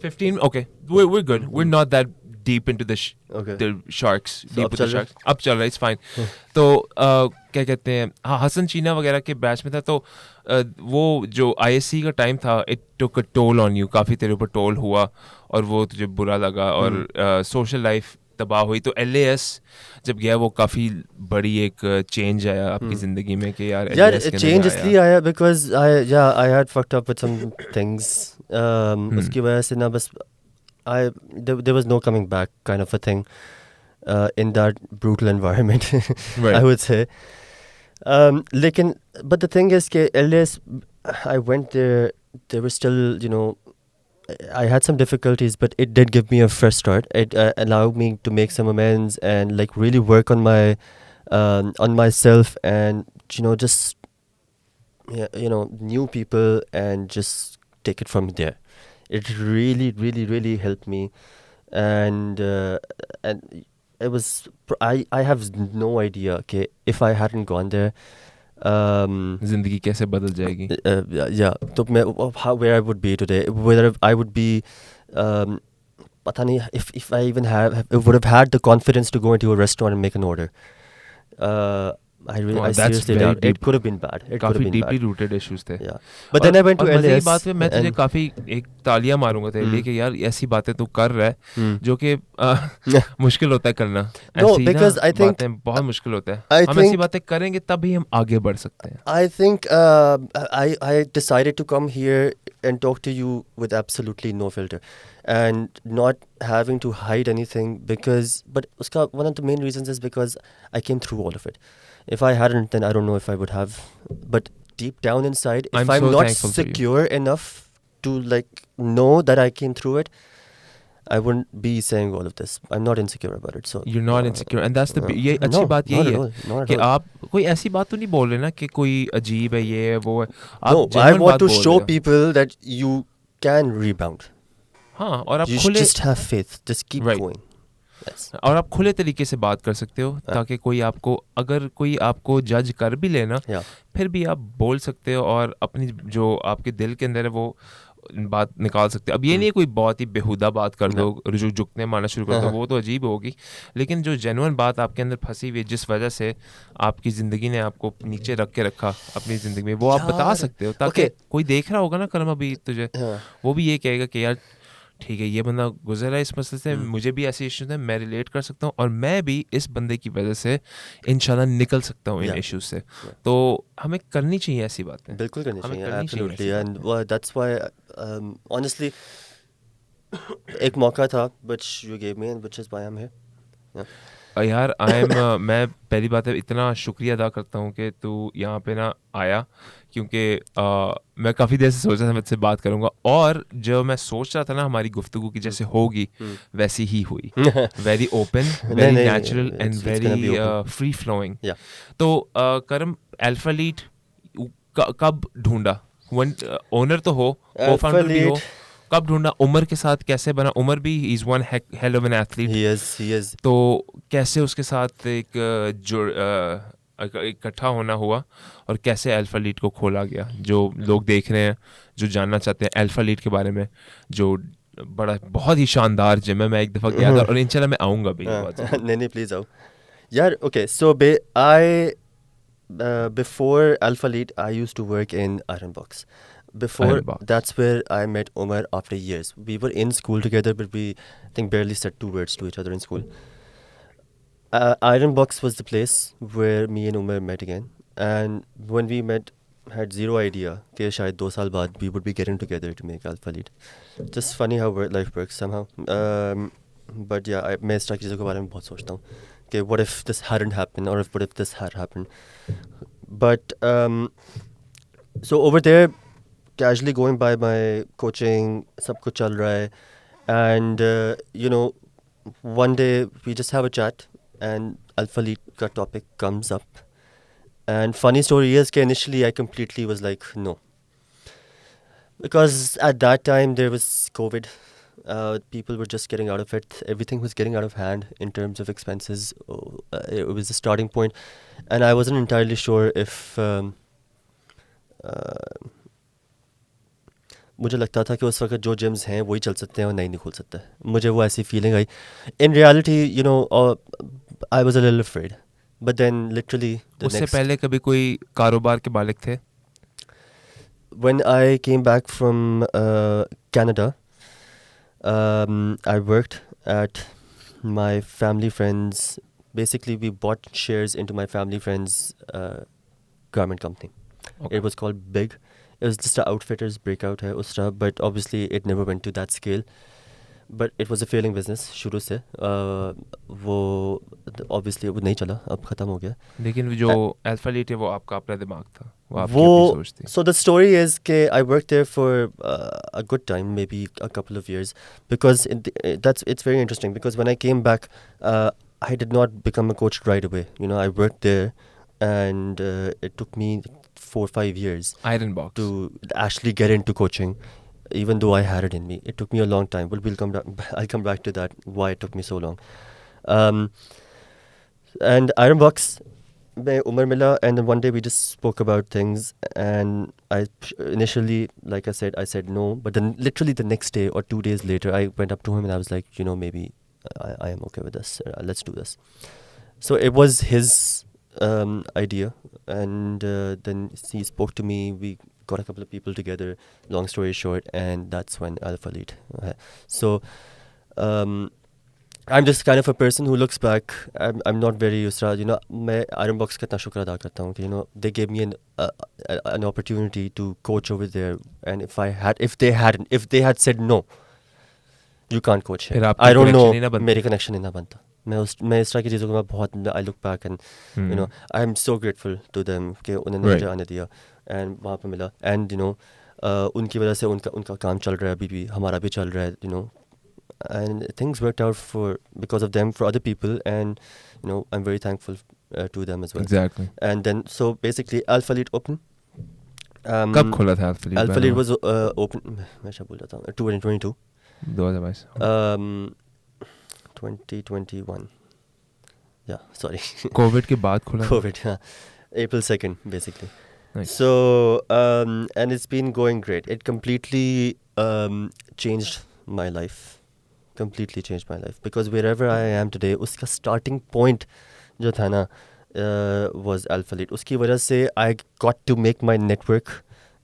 15. Okay, we're good. We're not that deep into the sharks. So Deep with the sharks. अब चल रहा है, it's fine. तो क्या कहते हैं, हाँ, हसन चीना वगैरह के बैच में था. तो वो जो ISC का टाइम था, it took a toll on you. काफ़ी तेरे ऊपर टोल हुआ और वो तुझे बुरा लगा और सोशल लाइफ तबाह हुई. तो LAS जब गया, वो काफ़ी बड़ी एक चेंज आया आपकी ज़िंदगी में कि यार LAS के अंदर चेंज आया. इसलिए आया because I had fucked up with some things. उसकी वजह से ना बस there was no coming back kind of a thing in that brutal environment. Right. I would say. लेकिन but the thing is कि LAS, I went there, they were still, you know, I had some difficulties, but it did give me a fresh start. It allowed me to make some amends and like really work on my on myself and, you know, just you know, new people and just take it from there. It really, really, really helped me, and it was I have no idea. Okay, if I hadn't gone there, ज़िंदगी कैसे बदल जाएगी. तो मैं where I would be today, whether I would be पता नहीं if I even would have had the confidence to go into a restaurant and make an order. I seriously doubt. It could have been bad. It could have been deeply bad. rooted issues थे. Yeah. But then I went to और मजे की LAS. बात है, मैं तुझे काफी एक तालियां मारूंगा तेरे लिए कि यार ऐसी बातें तू कर रहा है जो कि मुश्किल होता है करना. No, ऐसी because I think बातें बहुत मुश्किल होता है. हम ऐसी बातें करेंगे तभी हम आगे बढ़ सकते हैं. I think I decided to come here and talk to you with absolutely no filter and not having to hide anything but one of the main reasons is because I came through all of it. If I hadn't, then I don't know if I would have. But deep down inside, if I'm not secure enough to like know that I came through it, I wouldn't be saying all of this. I'm not insecure about it. So you're not insecure, and that's the ये अच्छी बात यही है कि आप कोई ऐसी बात तो नहीं बोल रहे ना कि कोई अजीब है, ये है, वो है. No, I want to show people that you can rebound. हाँ, और आप you just have faith. Just keep going. Yes. और आप खुले तरीके से बात कर सकते हो ताकि कोई आपको, अगर कोई आपको जज कर भी लेना, फिर भी आप बोल सकते हो और अपनी जो आपके दिल के अंदर है वो बात निकाल सकते हो. अब ये नहीं कोई बहुत ही बेहुदा बात कर दो, रुजू झुकने मारना शुरू कर दो, वो तो अजीब होगी. लेकिन जो जेन्युइन बात आपके अंदर फंसी हुई है, जिस वजह से आपकी ज़िंदगी ने आपको नीचे रख के रखा अपनी ज़िंदगी में, वो आप बता सकते हो ताकि कोई देख रहा होगा ना कर्म अभी तुझे, वो भी ये कहेगा कि यार ठीक है, ये बंदा गुजर रहा है इस मसले से, मुझे भी ऐसे इश्यूज हैं, मैं रिलेट कर सकता हूँ और मैं भी इस बंदे की वजह से इंशाल्लाह निकल सकता हूँ इन इश्यूज से. तो हमें करनी चाहिए ऐसी बातें. बिल्कुल करनी चाहिए. Absolutely. And that's why honestly एक मौका था which you gave me and which is why I'm here. यार मैं पहली बात है इतना शुक्रिया अदा करता हूँ कि तू यहाँ पे ना आया, क्योंकि मैं काफ़ी देर से सोच रहा था मैं तुझसे बात करूँगा और जो मैं सोच रहा था ना हमारी गुफ्तगू की जैसे होगी वैसी ही हुई. Very open, very natural and very free flowing. तो करम अल्फालीट कब ढूंढा? ओनर तो हो, को-फाउंडर भी हो, कब ढूंढा? उमर के साथ कैसे बना? उमर भी is one hell of an athlete. He is. तो कैसे उसके साथ एक इकट्ठा होना हुआ और कैसे अल्फालीट को खोला गया? जो लोग देख रहे हैं, जो जानना चाहते हैं अल्फालीट के बारे में, जो बहुत ही शानदार जिम है, मैं एक दफ़ा गया था और इंशाल्लाह मैं आऊँगा भी. नहीं प्लीज़ आओ यार. Okay, so I before Alphalete I used to work in Iron Box. That's where I met Umar after years. We were in school together, but we I think barely said two words to each other in school. Iron Box was the place where me and Umar met again, and when we met, had zero idea कि शायद 2 साल बाद we would be getting together to make Alphalete. Just funny how life works somehow. But yeah, मैं इस तरह की चीज़ों के बारे में बहुत सोचता हूँ कि what if this hadn't happened, or what if this had happened. But so over there, casually going by my coaching, सब कुछ चल रहा है, and you know, one day we just have a chat and Alphalete का topic comes up, and funny story is that initially I completely was like no, because at that time there was COVID. People were just getting out of it. Everything was getting out of hand in terms of expenses. It was a starting point, and I wasn't entirely sure if मुझे लगता था कि उस वक्त जो gyms हैं वही चल सकते हैं और नहीं खोल सकते. मुझे वो ऐसी फीलिंग आई. In reality you know I was a little afraid, but then literally उससे पहले कभी कोई कारोबार के मालिक थे? When I came back from Canada, I worked at my family friends. Basically, we bought shares into my family friends' garment company. Okay. It was called Big. It was just an outfitters breakout hai usra, but obviously it never went to that scale. But it was a failing business शुरू से. वो obviously वो नहीं चला, अब ख़त्म हो गया. लेकिन जो अल्फा लीट है वो आपका अपना दिमाग था, वो आपकी अपनी सोच थी. So the story is कि I worked there for a good time, maybe a couple of years, because it's very interesting because when I came back, I did not become a coach right away. You know, I worked there, and it took me 4 or 5 years Iron box to actually get into coaching. Even though I had it in me, it took me a long time. But I'll come back to that, why it took me so long. And Iron Box, Umar Mila, and then one day we just spoke about things, and I initially, like I said no, but then literally the next day or 2 days later, I went up to him and I was like, you know, maybe I am okay with this. Let's do this. So it was his idea, and then he spoke to me. We got a couple of people together, long story short, and that's when Alpha Lead. So I'm just kind of a person who looks back. I'm not very Yusra, you know, मैं Iron Box का इतना शुक्र अदा करता हूँ कि you know they gave me an opportunity to coach over there, and if they had said no, you can't coach here, I don't know, मेरी connection ही ना बनता. मैं इस तरह की चीज़ों को मैं बहुत I look back and you know I'm so grateful to them कि उन्होंने मुझे आने दिया and वहाँ पे मिला, and you know उनकी वजह से उनका काम चल रहा है, अभी भी हमारा भी चल रहा है, you know, and things worked out because of them for other people, and you know I'm very thankful to them as well. Exactly. And then so basically Alpha Lead open. कब खोला था Alpha Lead? Alpha Lead was open मैं क्या बोल रहा था 2022 2021 yeah sorry Covid के बाद खोला. COVID April 2nd basically. Nice. So and it's been going great. It completely changed my life. Completely changed my life, because wherever I am today, उसका starting point जो था ना was Alpha Lead. उसकी वजह से I got to make my network,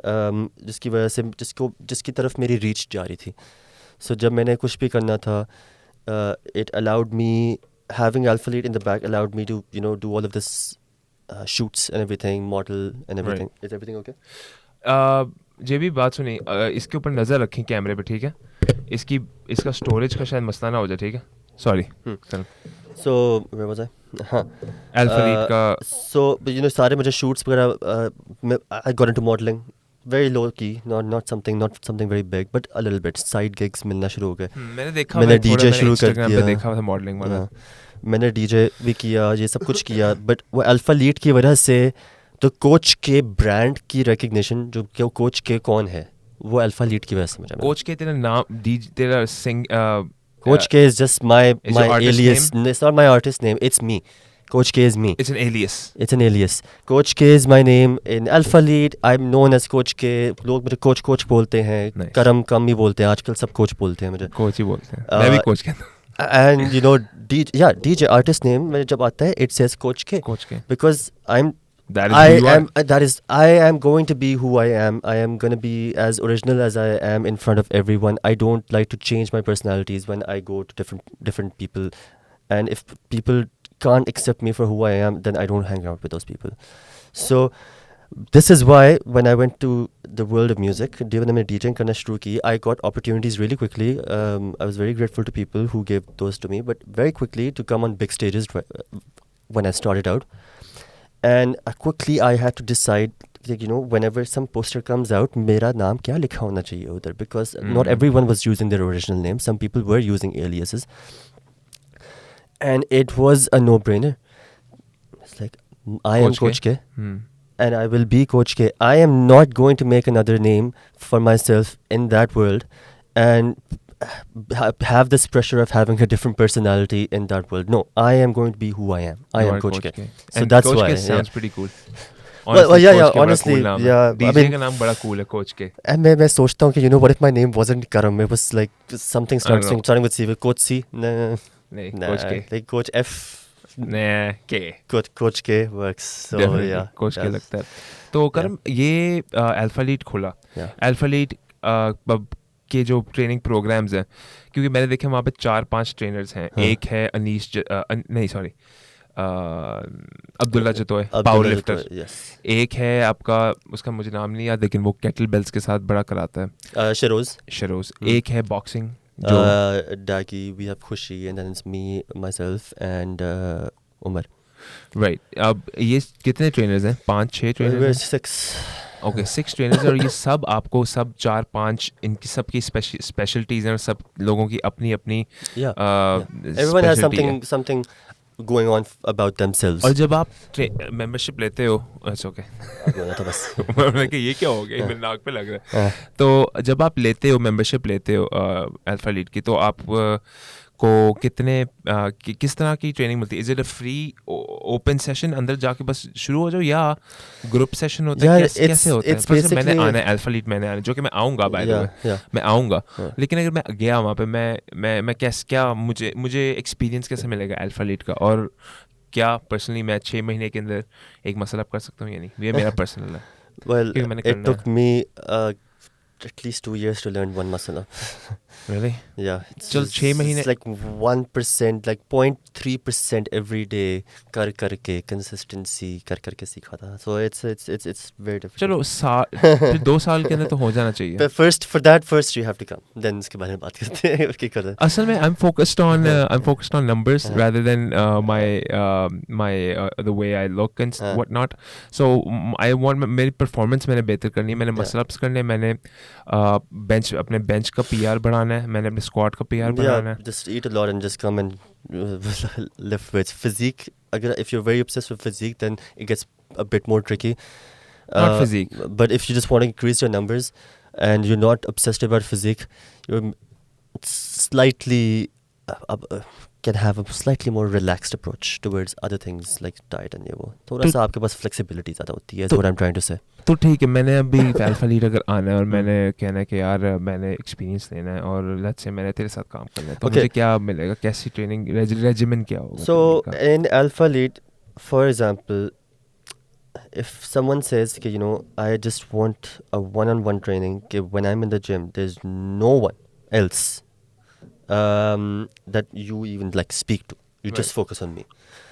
जिसकी वजह से जिसकी तरफ मेरी reach जा रही थी. So जब मैंने कुछ भी करना था, it allowed me, having Alpha Lead in the back allowed me to you know do all of this shoots and everything, model and everything. Right. Is everything okay? जे भी बात सुनी, इसके ऊपर नज़र रखें कैमरे पे, ठीक है? इसका स्टोरेज का शायद मसला ना हो जाए, ठीक है? Sorry. So where was I? Alpha Lead का. So you know सारे मुझे shoots वगैरह, I got into modeling. Very low key, not something very big, but a little bit. Side gigs मिलना शुरू हो गए. मैंने DJ शुरू कर दिया. देखा था मॉडलिंग वाला. मैंने DJ भी किया, ये सब कुछ किया, but वो Alpha Lead की वजह से तो कोच के ब्रांड की रिकग्निशन, जो कि कोच के कौन है, वो Alpha Lead की वजह से मुझे. कोच के तेरा नाम तेरा सिंग Coach K is just my alias. It's not my artist name, it's me. Coach K is me. It's an alias. It's an alias. Coach K is my name. In Alpha Lead, I'm known as Coach K. लोग मुझे coach बोलते हैं. करम कम ही बोलते हैं आजकल, सब coach बोलते हैं मुझे. कोच ही बोलते हैं. मैं भी कोच कहता हूँ. And you know DJ artist name मेरे जब आता है, it says Coach K. Coach K. Because I am going to be who I am. I am going to be as original as I am in front of everyone. I don't like to change my personalities when I go to different people. And if people can't accept me for who I am, then I don't hang out with those people. So this is why when I went to the world of music, given them a DJing karna shuru ki, I got opportunities really quickly. I was very grateful to people who gave those to me, but very quickly to come on big stages when I started out. And quickly I had to decide, you know, whenever some poster comes out, मेरा नाम क्या लिखा होना चाहिए उधर, because not everyone was using their original name. Some people were using aliases. And it was a no-brainer. It's like, I am Coach K. And I will be Coach K. I am not going to make another name for myself in that world and have this pressure of having a different personality in that world. No, I am going to be who I am. I am Coach K. So and that's Coach why. K sounds pretty cool. honestly, yeah. DJ का नाम बड़ा cool है coach के. And मैं सोचता हूँ कि what if my name wasn't Karam? It was like something starting with C. Coach C? नहीं, Coach K. Like Coach F. Nah, K. Coach K works. So Definitely, yeah. Coach K लगता है. तो करम ये अल्फा लीड खोला. Alpha lead के जो training programmes हैं, क्योंकि मैंने देखे वहाँ पे 4-5 ट्रेनर्स हैं. एक है अनीश नहीं सॉरी अब्दुल्ला जतोय, पावर लिफ्टर. एक है आपका, उसका मुझे नाम नहीं याद, लेकिन वो केटल बेल्स के साथ बड़ा कराता है. शरोज. एक है boxing Dagi, we have Khushi, and then it's me, myself, and Umar. Right. अब ये कितने ट्रेनर्स हैं? 5-6 ट्रेनर्स हैं? 6. Okay, 6 trainers. और ये सब आपको सब 4-5 इनकी सबकी स्पेशलिटीज हैं और सब लोगों की अपनी अपनी everyone has something going on about themselves. और जब आप मेंबरशिप लेते हो, ओके ये क्या हो गया, मेरे नाक पे लग रहा है. तो जब आप लेते हो मेंबरशिप लेते हो अल्फा लीड की, तो आप को कितने किस तरह की ट्रेनिंग मिलती है? Is it a free open session, अंदर जाके बस शुरू हो जाओ, या ग्रुप सेशन होता है? कैसे होता है? फर्स्ट मैंने आना है अल्फा लीड, मैंने आना, जो कि मैं आऊँगा बाय द वे, मैं आऊँगा. लेकिन अगर मैं गया वहाँ पे, मैं क्या मुझे एक्सपीरियंस कैसे मिलेगा अल्फा लीड का? और क्या पर्सनली मैं 6 महीने के अंदर एक मसल अप कर सकता हूँ या नहीं? ये मेरा पर्सनल है. Well, it took me at least 2 years to learn one muscle up. Really? Yeah. चल 6 महीने. It's like 1%, like 0.3% every day करके consistency करके सीखा था. So it's very difficult. चलो फिर 2 साल के अंदर तो हो जाना चाहिए. But first you have to come. Then उसके बारे में बात करते हैं. क्या करते हैं? असल में I'm focused on numbers rather than my the way I look and whatnot. So I want मेरी performance मैंने बेहतर करनी है. मैंने muscle ups करने, मैंने अपने बेंच का PR बढ़ाना है, मैंने अपने स्क्वाट का PR बढ़ाना है. Just eat a lot and just come and lift weights. Physique, if you're very obsessed with physique, then it gets a bit more tricky. Not physique. But if you just want to increase your numbers and you're not obsessed about physique, you're slightly can have a slightly more relaxed approach towards other things like diet and ये वो. थोड़ा सा आपके पास flexibility ज़्यादा होती है. That's what I'm trying to say. तो ठीक है, मैंने अभी अल्फा लीड अगर आना है और मैंने कहना है कि यार मैंने एक्सपीरियंस लेना है और लेट्स से मैंने तेरे साथ काम करना है, तो मुझे क्या मिलेगा? कैसी ट्रेनिंग रेजिमेन क्या होगा? So in Alpha Lead, for example, if someone says कि I just want a one-on-one training, कि when I'm in the gym there's no one else that you even like speak to, you just focus on me.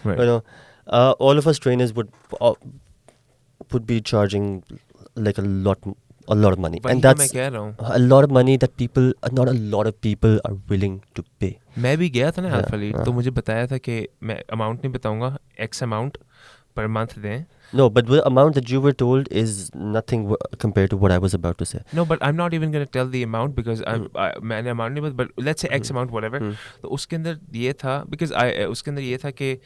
Right. All of us trainers would be charging like a lot of money, and that's a lot of money that not a lot of people are willing to pay. मैं भी गया था ना alpha lead, तो मुझे बताया था कि मैं अमाउंट नहीं बताऊंगा, X अमाउंट पर मंथ दें. No, but the amount that you were told is nothing compared to what I was about to say. No, but I'm not even going to tell the amount because मैंने amount नहीं, but let's say X amount whatever. तो उसके अंदर ये था, because उसके अंदर ये था कि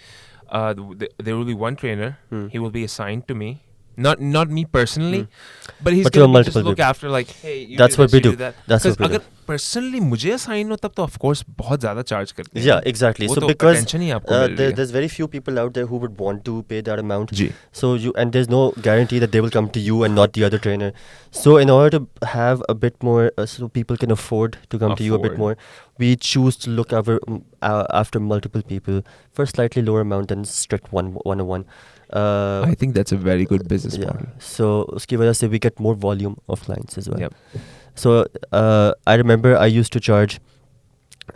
there will be one trainer, he will be assigned to me. Not me personally, but he's going to just look after like, hey, you that's what we do. That's what we do. अगर personally मुझे assign हो तब तो of course बहुत ज़्यादा charge करते हैं. Yeah, exactly. So because there's very few people out there who would want to pay that amount. So and there's no guarantee that they will come to you and not the other trainer. So in order to have a bit more, so people can afford to come to you a bit more, we choose to look after multiple people for a slightly lower amount than strict one-on-one. I think that's a very good business model. So उसकी वजह से we get more volume of clients as well. Yep. So I remember I used to charge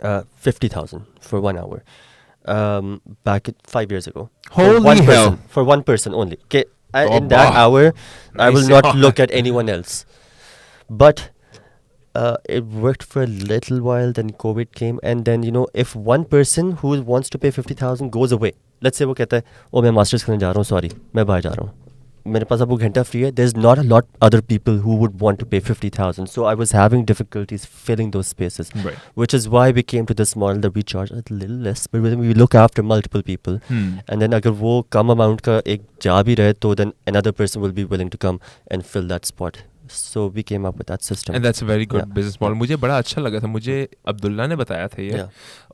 50,000 for 1 hour back 5 years ago. Holy hell! For one person only. Okay, in that hour, I will not look at anyone else. But it worked for a little while. Then COVID came, and then if one person who wants to pay 50,000 goes away, let's say वो कहता है, मैं masters करने जा रहा हूँ, sorry, मैं बाहर जा रहा हूँ, मेरे पास अब वो घंटा फ्री है, there's not a lot other people who would want to pay 50,000. So I was having difficulties filling those spaces, right. Which is why we came to this model that we charge a little less, but we look after multiple people. And then अगर वो कम amount का एक जा भी रहे, तो then another person will be willing to come and fill that spot. So we came up with that system. And that's a very good business model. मुझे बड़ा अच्छा लगा था. मुझे अब्दुल्ला ने बताया था ये.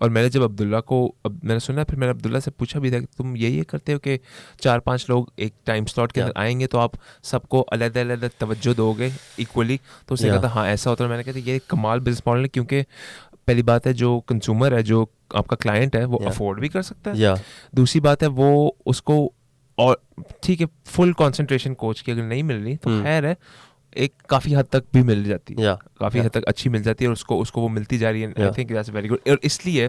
और मैंने जब अब्दुल्ला को मैंने सुना, फिर मैंने अब्दुल्ला से पूछा भी था कि तुम ये करते हो कि 4-5 लोग एक टाइम स्लॉट के अंदर आएंगे तो आप सबको अलग-अलग तवज्जो दोगे इक्वली. तो उसने कहा था हाँ ऐसा होता है. मैंने कहा था ये कमाल बिजनेस मॉडल है, क्योंकि पहली बात है जो कंज्यूमर है, जो आपका क्लाइंट है, वो अफोर्ड भी कर सकता है. दूसरी बात है वो उसको, और ठीक है फुल कंसंट्रेशन कोच की अगर नहीं मिल रही तो खैर है, एक काफ़ी हद तक भी मिल जाती है, काफ़ी हद तक अच्छी मिल जाती है, और उसको वो मिलती जा रही है. I think that's very good. और इसलिए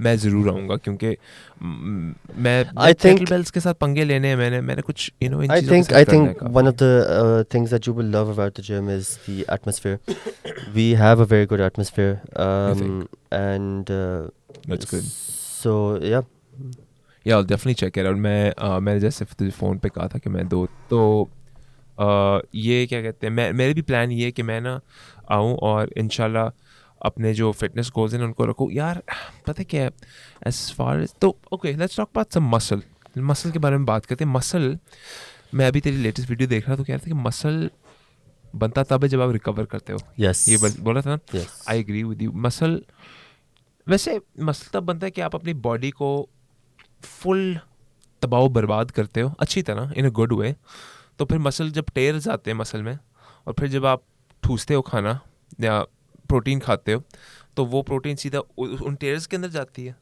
मैं ज़रूर आऊँगा, क्योंकि मैं केटलबेल्स के साथ पंगे लेने हैं. मैंने कुछ I think one of the things that you will love about the gym is the atmosphere. We have a very good atmosphere, and that's good. So yeah, I'll definitely check it out. मैंने जैसे तुझे phone पे कहा था कि मैं ये क्या कहते हैं, मेरे भी प्लान ये है कि मैं ना आऊँ और इंशाल्लाह अपने जो फिटनेस गोल्स हैं उनको रखूँ. यार पता क्या है, एज फार एज तो okay let's talk about some muscle के बारे में बात करते हैं. मसल, मैं अभी तेरी लेटेस्ट वीडियो देख रहा था तो कह रहा था कि मसल बनता तब है जब आप रिकवर करते हो. ये बोला था ना. I agree with you. Muscle तब बनता है कि आप अपनी बॉडी को फुल तबाह बर्बाद करते हो अच्छी तरह, इन अ गुड वे. तो फिर मसल जब टेयर्स आते हैं मसल में, और फिर जब आप ठूसते हो खाना या प्रोटीन खाते हो, तो वो प्रोटीन सीधा उन टेयर्स के अंदर जाती है.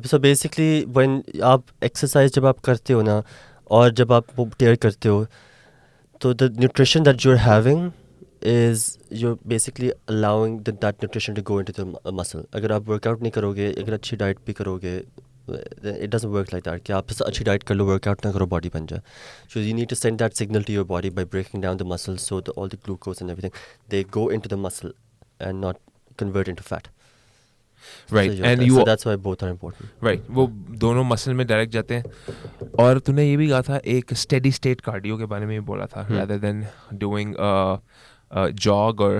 सो बेसिकली व्हेन आप एक्सरसाइज जब आप करते हो ना, और जब आप वो टेयर करते हो, तो the nutrition that you are having is you're basically allowing that nutrition to go into the muscle. अगर आप वर्कआउट नहीं करोगे, अगर अच्छी डाइट भी करोगे, it doesn't work like that कि आप अच्छी डाइट कर लो, वर्कआउट ना करो, बॉडी बन जाए. So you need to send that signal to your body by breaking down the muscles, so all the glucose and everything, they go into the muscle and not convert into fat. Right. So that's why both are important. Right. वो दोनों muscle में direct जाते हैं. और तूने ये भी कहा था एक स्टेडी स्टेट कार्डियो के बारे में भी बोला था, rather than doing jog or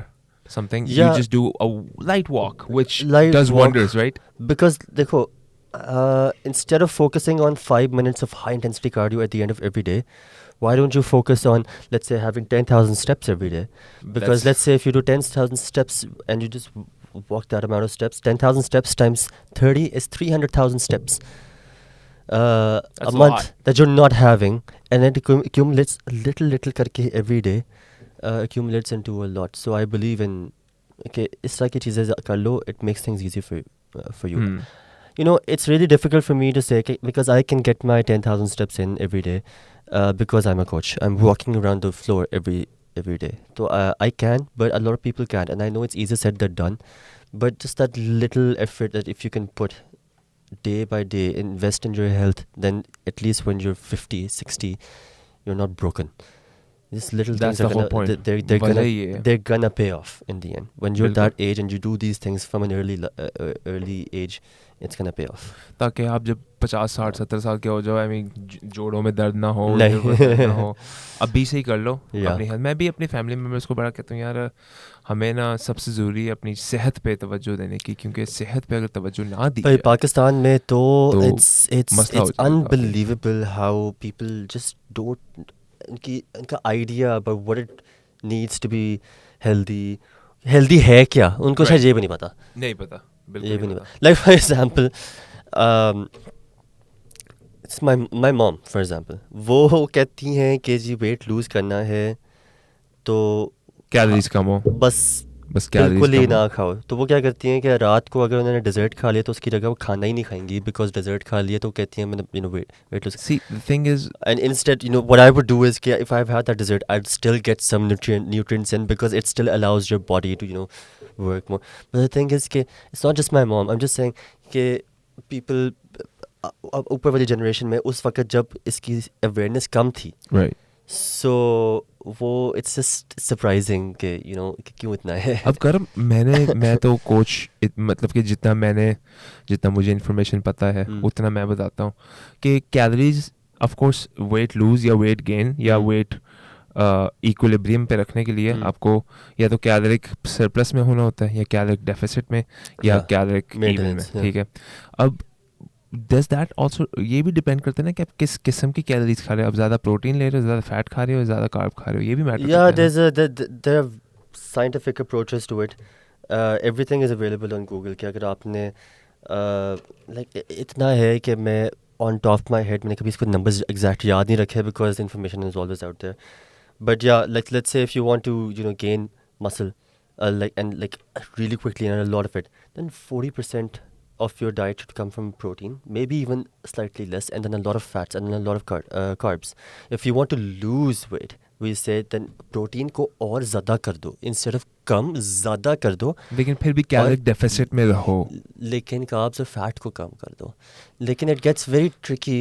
something, you just do a light walk, which does wonders, right? Because देखो, instead of focusing on 5 minutes of high intensity cardio at the end of every day, why don't you focus on, let's say, having 10,000 steps every day? Because let's say if you do 10,000 steps and you just walk that amount of steps, 10,000 steps times 30 is 300,000 steps a month that you're not having, and it accumulates little karke every day. Accumulates into a lot. So I believe in इस तरह की चीज़ें कर लो, it makes things easy for you. You know, it's really difficult for me to say because I can get my 10,000 steps in every day because I'm a coach. I'm walking around the floor every day. So I can, but a lot of people can't, and I know it's easier said than done. But just that little effort that if you can put day by day, invest in your health, then at least when you're 50, 60, you're not broken. These little That's things the whole point. They're gonna pay off in the end. When you're that age and you do these things from an early age, it's gonna pay off. ताकि आप जब 50, 60, 70 साल के हो जाओ, I mean जोड़ों में दर्द ना हो, दर्द ना हो, अभी से ही कर लो अपनी हेल्थ. मैं भी अपनी फैमिली मेम्बर्स को बड़ा कहता हूँ यार, हमें ना सबसे ज़रूरी है अपनी सेहत पे तवज्जो देने की, क्योंकि सेहत पे अगर तवज्जो ना दी जाए, पाकिस्तान में तो it's unbelievable how people just don't, इनका idea about what it needs to be healthy है क्या, उनको शायद ये भी नहीं पता. बिल्कुल ये भी नहीं पता. Like for example, it's my mom for example, वो कहती हैं कि जी वेट लूज करना है तो कैलोरीज कम हो, बस बिल्कुल ही ना खाओ. तो वो क्या करती हैं कि रात को अगर उन्होंने डेजर्ट खा लिया तो उसकी जगह वो खाना ही नहीं खाएंगी, बिकॉज डेजर्ट खा लिया तो कहती हैं मैंने weight lose. See, the thing is, and instead, what I would do is if I've had that dessert, I'd still get some nutrients in, because it still allows your body to work more. But the thing is it's not just my mom. I'm just saying कि people ऊपर वाली generation में उस वक्त जब इसकी awareness कम थी, right, so वो इट्स जस्ट सरप्राइजिंग कि क्यों इतना है. अब कर मैं तो कोच, मतलब कि जितना मुझे इन्फॉर्मेशन पता है उतना मैं बताता हूँ कि calories of course weight lose या वेट गेन या वेट इक्विलिब्रियम पे रखने के लिए आपको या तो कैलोरिक सरप्लस में होना होता है या कैलोरिक डेफिसिट में या कैलोरिक इवन में. ठीक है, अब does that also, ये भी डिपेंड करते हैं ना कि आप किस किस्म की कैलोरीज खा रहे हो. आप ज़्यादा प्रोटीन ले रहे हो, ज़्यादा फैट खा रहे हो, ज़्यादा कार्ब खा रहे हो, ये भी मैटर करता है. there are scientific approaches to it. Everything is available on Google. कि अगर आपने like इतना है कि मैं on top of my head मैंने कभी इसको numbers exact याद नहीं रखे because information is always out there. But yeah, like let's say if you want to gain muscle, like really quickly and a lot of it, then 40% of your diet should come from protein, maybe even slightly less, and then a lot of fats and then a lot of carbs. If you want to lose weight, we say then protein को और ज़्यादा कर दो instead of कम ज़्यादा कर दो. लेकिन फिर भी कैलोरी डेफिसिट में रहो. लेकिन carbs और fat को कम कर दो. लेकिन it gets very tricky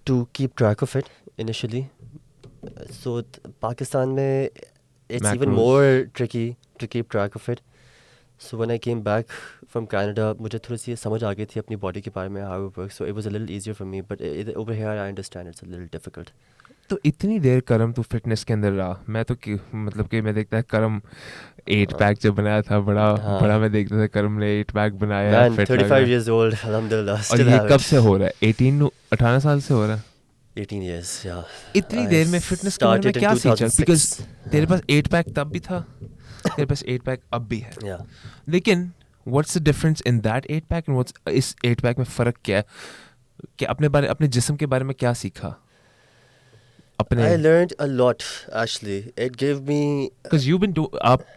to keep track of it initially. So Pakistan में it's Macros. even more tricky to keep track of it. So when I came back from Canada, मुझे थोड़ी सी समझ आ गई थी अपनी body के बारे में how it works. So it was a little easier for me. But over here I understand it's a little difficult. तो इतनी देर करम तू फिटनेस के अंदर रहा. मैं तो मतलब कि मैं देखता है करम 8 पैक जब बनाया था बड़ा मैं देखता था करम ने 8 पैक बनाया. Man, 35 years old, alhamdulillah. और ये कब से हो रहा है? 18 साल से हो रहा है. 18 years, yeah. इतनी देर में फिटनेस के बारे में क्या सीखा? बिकॉज तेरे पास 8 पैक तब भी था, तेरे पास 8 पैक अब भी है. Yeah. लेकिन what's the difference in that 8 pack and what's इस 8 पैक में फ़र्क क्या है? कि अपने जिस्म के बारे में क्या सीखा? I learned a lot actually. It gave me because you've been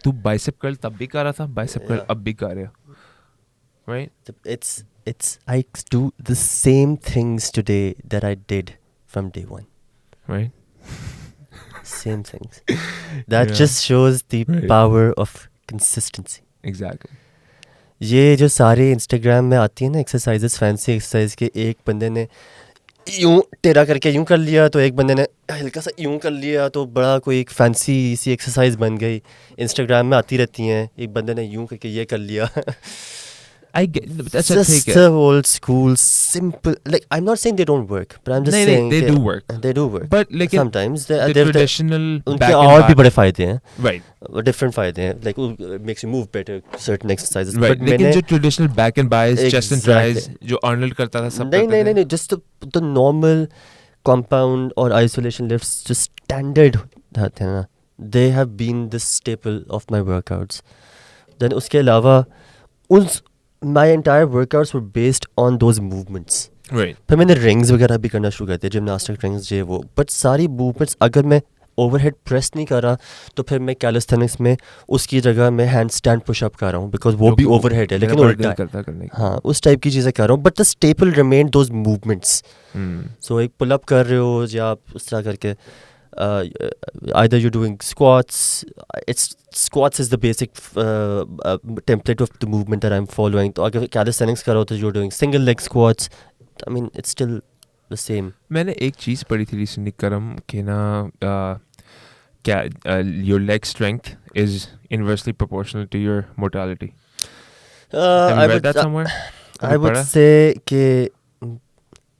तू बाइसेप कर्ल तब भी कर रहा था, बाइसेप कर्ल अब भी कर रहा है, right? It's I do the same things today that I did from day one, right? Same things. That just shows the power of consistency. Exactly. ये जो सारे Instagram में आती है ना exercises, fancy exercise के एक बंदे ने यूं टेढ़ा करके यूं कर लिया, तो एक बंदे ने हल्का सा यूं कर लिया, तो बड़ा कोई एक फैंसी सी एक्सरसाइज बन गई. इंस्टाग्राम में आती रहती हैं, एक बंदे ने यूं करके ये कर लिया. I get that's just the old school simple, like I'm not saying they don't work, but I'm just saying they do work. They do work. But like sometimes the traditional उनके और भी बड़े फायदे हैं. Right. Different फायदे हैं. Like it makes you move better certain exercises. Right. But लेकिन जो traditional back and buys, chest and tries जो Arnold करता था सब करते थे. नहीं, just the normal compound or isolation lifts, just standard होते हैं ना. They have been the staple of my workouts. Then उसके अलावा my entire workouts were based on those movements. Right. फिर मैंने rings वगैरह भी करना शुरू कर दिया, gymnastic rings ये वो. But सारी movements अगर मैं overhead press नहीं कर रहा, तो फिर मैं calisthenics में उसकी जगह मैं handstand push-up कर रहा हूँ, because वो भी overhead है, लेकिन उल्टा है. हाँ, उस टाइप की चीज़ें कर रहा हूँ. But the staple remained those movements. So एक pull-up कर रहे हो या आप उस तरह करके either you're doing squats. Squats is the basic template of the movement that I'm following. तो अगर calisthenics करो तो you're doing single leg squats. I mean it's still the same. मैंने एक चीज़ पढ़ी थी recently करम कि ना क्या your leg strength is inversely proportional to your mortality. Have you read that somewhere? I would say कि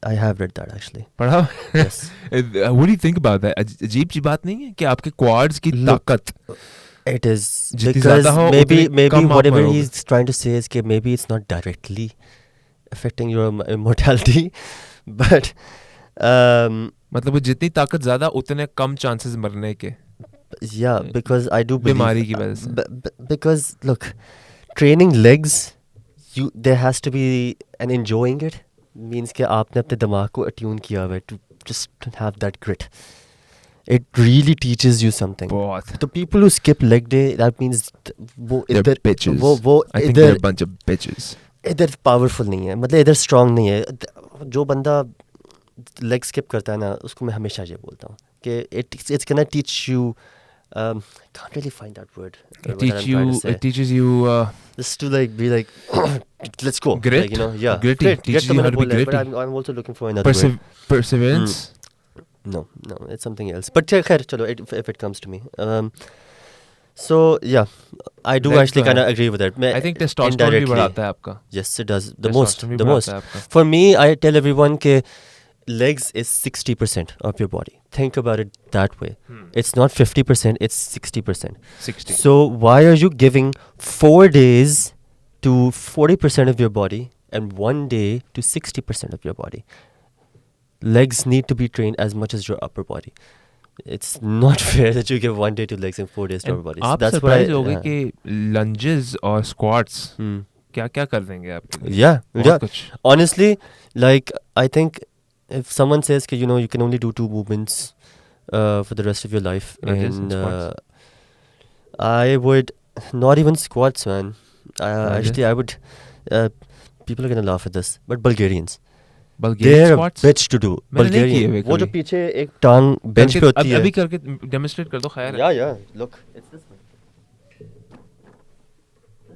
I have read that actually. पढ़ा? Yes. What do you think about that? अजीब सी बात नहीं है कि आपके quads की ताकत. It is because maybe whatever he's trying to say is कि maybe it's not directly affecting your mortality, but मतलब वो जितनी ताकत ज़्यादा उतने कम chances मरने के. Yeah, because I do believe बीमारी की वजह से. Because look, training legs, there has to be an enjoying it. Means कि आपने अपने दिमाग को attune किया हुआ है to just have that grit. It really teaches you something. बहुत. The people who skip leg day, that means वो they're bitches. I think they're a bunch of bitches. इधर powerful नहीं है, मतलब इधर strong नहीं है. जो बंदा leg skip करता है ना, उसको मैं हमेशा ये बोलता हूँ कि it's gonna teach you. Can't really find that word. It teaches you just to like be like let's go. Grit. Like, you know, yeah. Gritty. Teaches you how to be gritty. But I'm also looking for another word. Perseverance. No, it's something else. But chalo, if it comes to me. So yeah, I do actually kind of agree with that. I think testosterone भी बढ़ाता है आपका. Yes, it does. The most. For me, I tell everyone कि legs is 60% of your body. Think about it that way. It's not 50%, it's 60%. 60. So why are you giving 4 days to 40% of your body and 1 day to 60% of your body? Legs need to be trained as much as your upper body. It's not fair that you give 1 day to legs and 4 days to upper body. आप That's what I. Surprise हो गए कि lunges और squats क्या क्या कर देंगे आपके लिए? Yeah, बहुत कुछ. Honestly, like I think if someone says that you can only do 2 movements for the rest of your life, Lunges and and squats. I would not even squats, man. Lunges? Actually, I would. People are gonna laugh at this, but Bulgarians. Bulgarian They're squats? a bitch to do. मैंने नहीं किए Bulgarian. हुए वो जो कभी. पीछे एक टांग बेंच पे होती है. अभी करके डेमोन्स्ट्रेट कर दो. खैर. Yeah. Look, it's this one.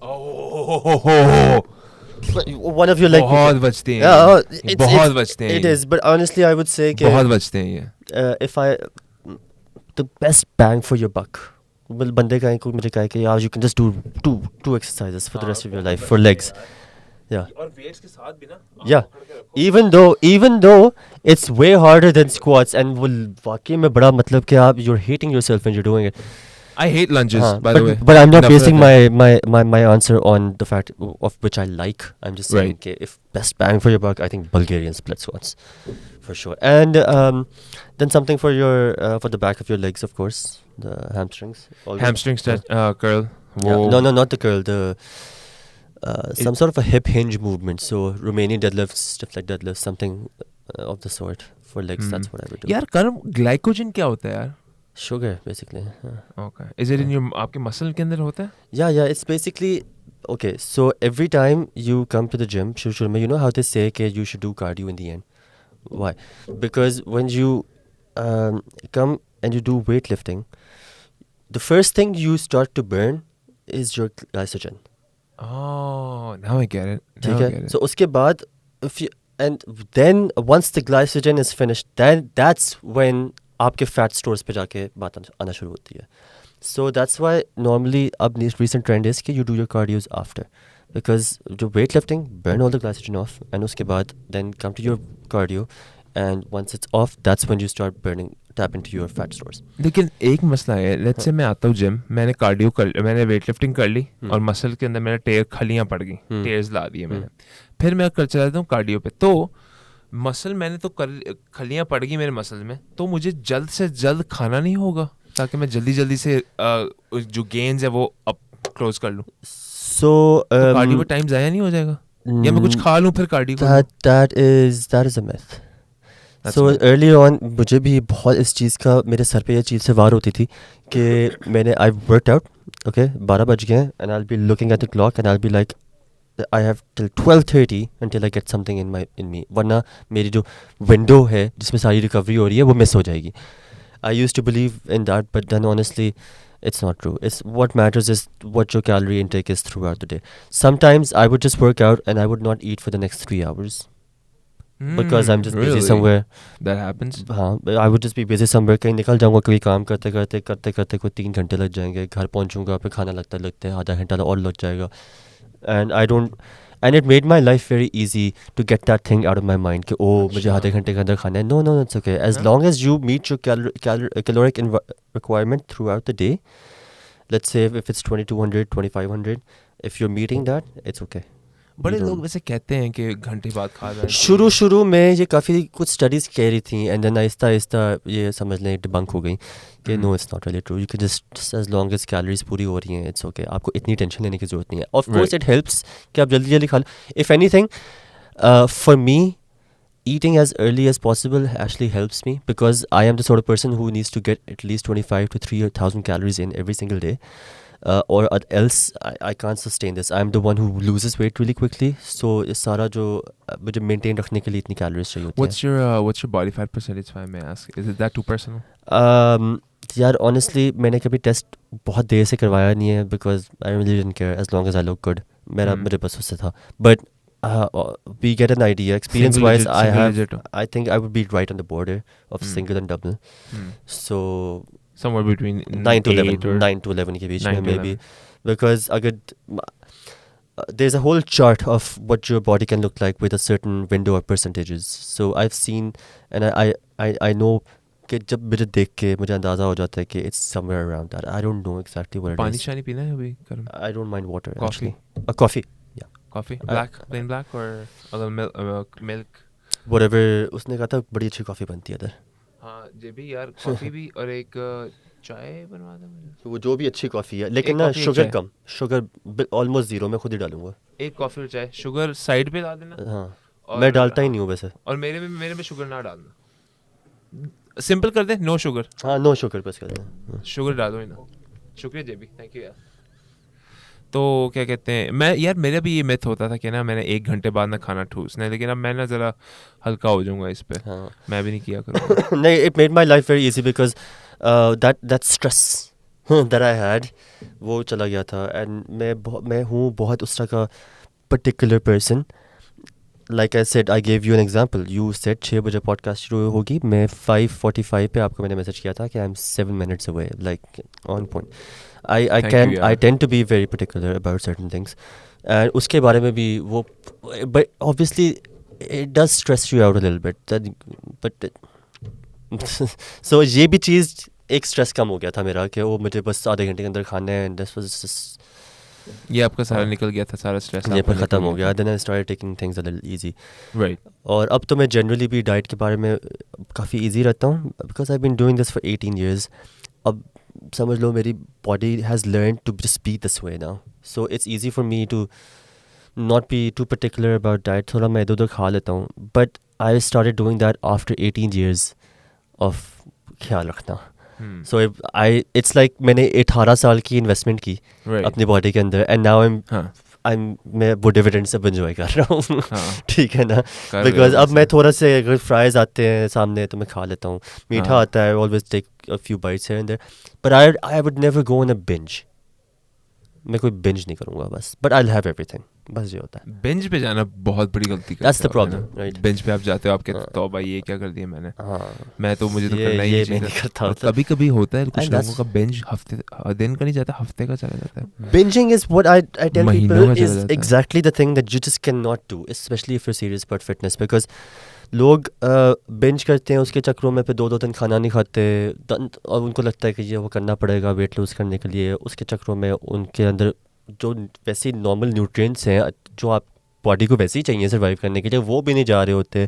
Oh One of your like. बहुत बचते हैं. Yeah, बहुत बचते हैं. It is, but honestly, I would say बहुत बचते हैं ये. if the best bang for your buck. बंदे का कोई मुझे कहे कि यार you can just do two exercises for the rest of your life for legs. Yeah. और वेट्स के साथ भी ना. Yeah. Even though it's way harder than squats, and वो वाकई में बड़ा मतलब कि आप you're hating yourself when you're doing it. I hate lunges, by the way. But I'm not basing my answer on the fact of which I like. I'm just saying, Right. okay, if best bang for your buck, I think Bulgarian split squats, for sure. And then something for your for the back of your legs, of course, the hamstrings. Hamstring stretch, curl. Yeah. No, not the curl. The some sort of a hip hinge movement. So Romanian deadlifts, stuff like deadlifts, something of the sort for legs. That's what I would do. यार कर्म glycogen क्या होता है यार? Sugar, basically. Okay. Is it in your आपके muscle के अंदर होता है? Yeah. It's basically okay. So every time you come to the gym, you know how they say that you should do cardio in the end. Why? Because when you come and you do weightlifting, the first thing you start to burn is your glycogen. Oh, now I get it. So उसके बाद and then once the glycogen is finished, then that's when आपके fat stores पे जाके बात आना शुरू होती है. So that's why normally अब recent trend is कि you do your cardios after, because जो weightlifting burn all the glycogen off, and उसके बाद then come to your cardio, and once it's off, that's when you start tap into your fat stores. लेकिन एक मसला है. Let's say मैं आता हूँ जिम, मैंने वेटलिफ्टिंग कर ली और मसल के अंदर मेरा खलियाँ पड़ गई, टेयर्स ला दिए मैंने. फिर मैं चला जाता हूँ कार्डियो पे, तो मसल मैंने तो खलियाँ पड़ गई मेरे मसल में, तो मुझे जल्द से जल्द खाना नहीं होगा ताकि मैं जल्दी से जो गेन्स है वो अप क्लोज कर लूँ. So कार्डियो पे टाइम ज़ाया नहीं हो जाएगा, या मैं कुछ खा लूँ फिर cardio? That is a myth. So early on मुझे भी बहुत इस चीज़ का मेरे सर पे ये चीज़ से वार होती थी कि मैंने I've worked out, okay, 12 बज गए, and I'll be looking at the clock and I'll be like I have till 12:30 until I get something in me, वरना मेरी जो window है जिसमें सारी रिकवरी हो रही है वो मिस हो जाएगी. I used to believe in that, but then honestly it's not true. It's what matters is what your calorie intake is throughout the day. Sometimes I would just work out and I would not eat for the next 3 hours. Because I'm just busy somewhere. That happens. हाँ, I would just be busy somewhere. कहीं निकल जाऊँगा, कभी काम करते कोई 3 घंटे लग जाएंगे, घर पहुँचूँगा, फिर खाना लगते आधा घंटा और लग जाएगा. And it made my life very easy to get that thing out of my mind कि मुझे आधे घंटे के अंदर खाना है. No, it's okay. As long as you meet your caloric requirement throughout the day, let's say if it's 2200, 2500, if you're meeting that, it's okay. बड़े लोग वैसे कहते हैं कि घंटे बाद खा जाए. शुरू में ये काफ़ी कुछ स्टडीज़ कह रही थी, एंड देन आहिस्ता ये समझ लें डिबंक हो गई कि no, it's not really true. You can just as long as calories पूरी हो रही हैं, इट्स ओके. आपको इतनी टेंशन लेने की ज़रूरत नहीं है. ऑफ कोर्स इट हेल्प्स कि आप जल्दी खा लो. If anything, for me, eating as early as possible actually helps me, because I am the sort of person who needs to get at least 25 to 3,000 calories in every single day. Or else I can't sustain this. I'm the one who loses weight really quickly. So सारा जो मुझे maintain रखने के लिए इतनी calories चाहिए होती हैं. What's your body fat percentage, if I may ask? Is it that too personal? यार honestly मैंने कभी टेस्ट बहुत देर से करवाया नहीं है, because I really didn't care as long as I look good. मेरे बस उससे था. But we get an idea. Experience wise, I think I would be right on the border of single and double. So somewhere between 9 to 11 के बीच में maybe, because अगर there's a whole chart of what your body can look like with a certain window of percentages. So I've seen and I know कि जब मुझे देख के मुझे अंदाज़ा हो जाता है कि it's somewhere around that. I don't know exactly what it is. पानी शानी पीना है अभी? I don't mind water. Coffee? Coffee. Yeah. Coffee? Black? Plain black or other milk? Whatever. उसने कहा था बड़ी अच्छी कॉफ़ी बनती है इधर. हाँ जे भी यार, कॉफ़ी भी, और एक चाय बनवा दो मुझे। वो जो भी अच्छी कॉफ़ी है, लेकिन एक ना कॉफ़ी एक शुगर चाय, कम, शुगर ऑलमोस्ट ज़ीरो मैं खुद ही डालूंगा। एक कॉफ़ी और चाय, शुगर साइड पे ला देना। हाँ मैं और डालता ही हाँ, नहीं हूँ वैसे। और मेरे में शुगर ना डालना, सिंपल कर दे, नो शुगर। हाँ नो शुगर बस कर दें। शुगर डालो ही ना। शुक्रिया जेबी, थैंक यू यार। तो क्या कहते हैं, मैं यार मेरा भी ये मिथ होता था कि ना मैंने 1 घंटे बाद ना खाना ठूसना है, लेकिन अब मैं ना ज़रा हल्का हो जाऊंगा इस पे, हाँ मैं भी नहीं किया करूँगा। नहीं, it made my life very easy because that stress that I had वो चला गया था। एंड मैं हूँ बहुत उस तरह का particular person. Like I said, I gave you an example, you said 6 बजे पॉडकास्ट शुरू होगी, मैं 5:45 पे आपको मैंने मैसेज किया था कि I am 7 minutes away, like on point. Thank you I यार। Tend to be very particular about certain things. And उसके बारे में भी वो, but obviously it does stress you out a little bit, but so ये भी चीज़ एक stress कम हो गया था मेरा कि वो मुझे बस आधे घंटे के अंदर खाना है। एंड दिस वाज ये आपका सारा निकल गया था, सारा स्ट्रेस ये आपका पर ख़त्म निकल हो गया। था। Then I started taking things a little easy. Right. और अब तो मैं जनरली भी डाइट के बारे में काफ़ी इजी रहता हूँ because I been doing this for 18 years। अब समझ लो मेरी body has learn to just be this way now, so it's easy for me to not be too particular about diet. थोड़ा मैं इधर उधर खा लेता हूँ, but I started doing that after 18 years of ख्याल रखना। सो इट्स लाइक मैंने 18 साल की इन्वेस्टमेंट की अपनी बॉडी के अंदर, एंड नाउ मैं वो डिविडेंड सब एंजॉय कर रहा हूँ। ठीक है ना, बिकॉज अब मैं थोड़ा से अगर फ्राइज आते हैं सामने तो मैं खा लेता हूँ, मीठा आता है, always take a few bites here and there, but I would never go on a binge. मैं कोई बिंज नहीं करूँगा बस, but I will have everything, बस ये होता है। बेंच पे जाना बहुत बड़ी गलती करते दैट्स द हो आप, है ना? Problem, right. बेंच पे आप जाते हो, आप कहते हो तौबा ये क्या कर दिया मैंने। हाँ मैं तो मुझे तो करना ही ये नहीं मैं नहीं चाहिए। करता, और मतलब कभी कभी होता है कुछ And लोगों that's- का बेंच हफ्ते दिन का नहीं जाता, हफ्ते का चला जाता है, Binging is what I tell महीनों people का चला is जाता है। exactly the thing that you just cannot do, especially if you're serious about fitness, because लोग बिंज करते हैं, उसके चक्रों में फिर 2-2 दिन खाना नहीं खाते, और उनको लगता है कि ये वो करना पड़ेगा वेट लूज़ करने के लिए। उसके चक्रों में उनके अंदर जो वैसे नॉर्मल न्यूट्रिएंट्स हैं जो आप बॉडी को वैसे ही चाहिए सर्वाइव करने के लिए, वो भी नहीं जा रहे होते।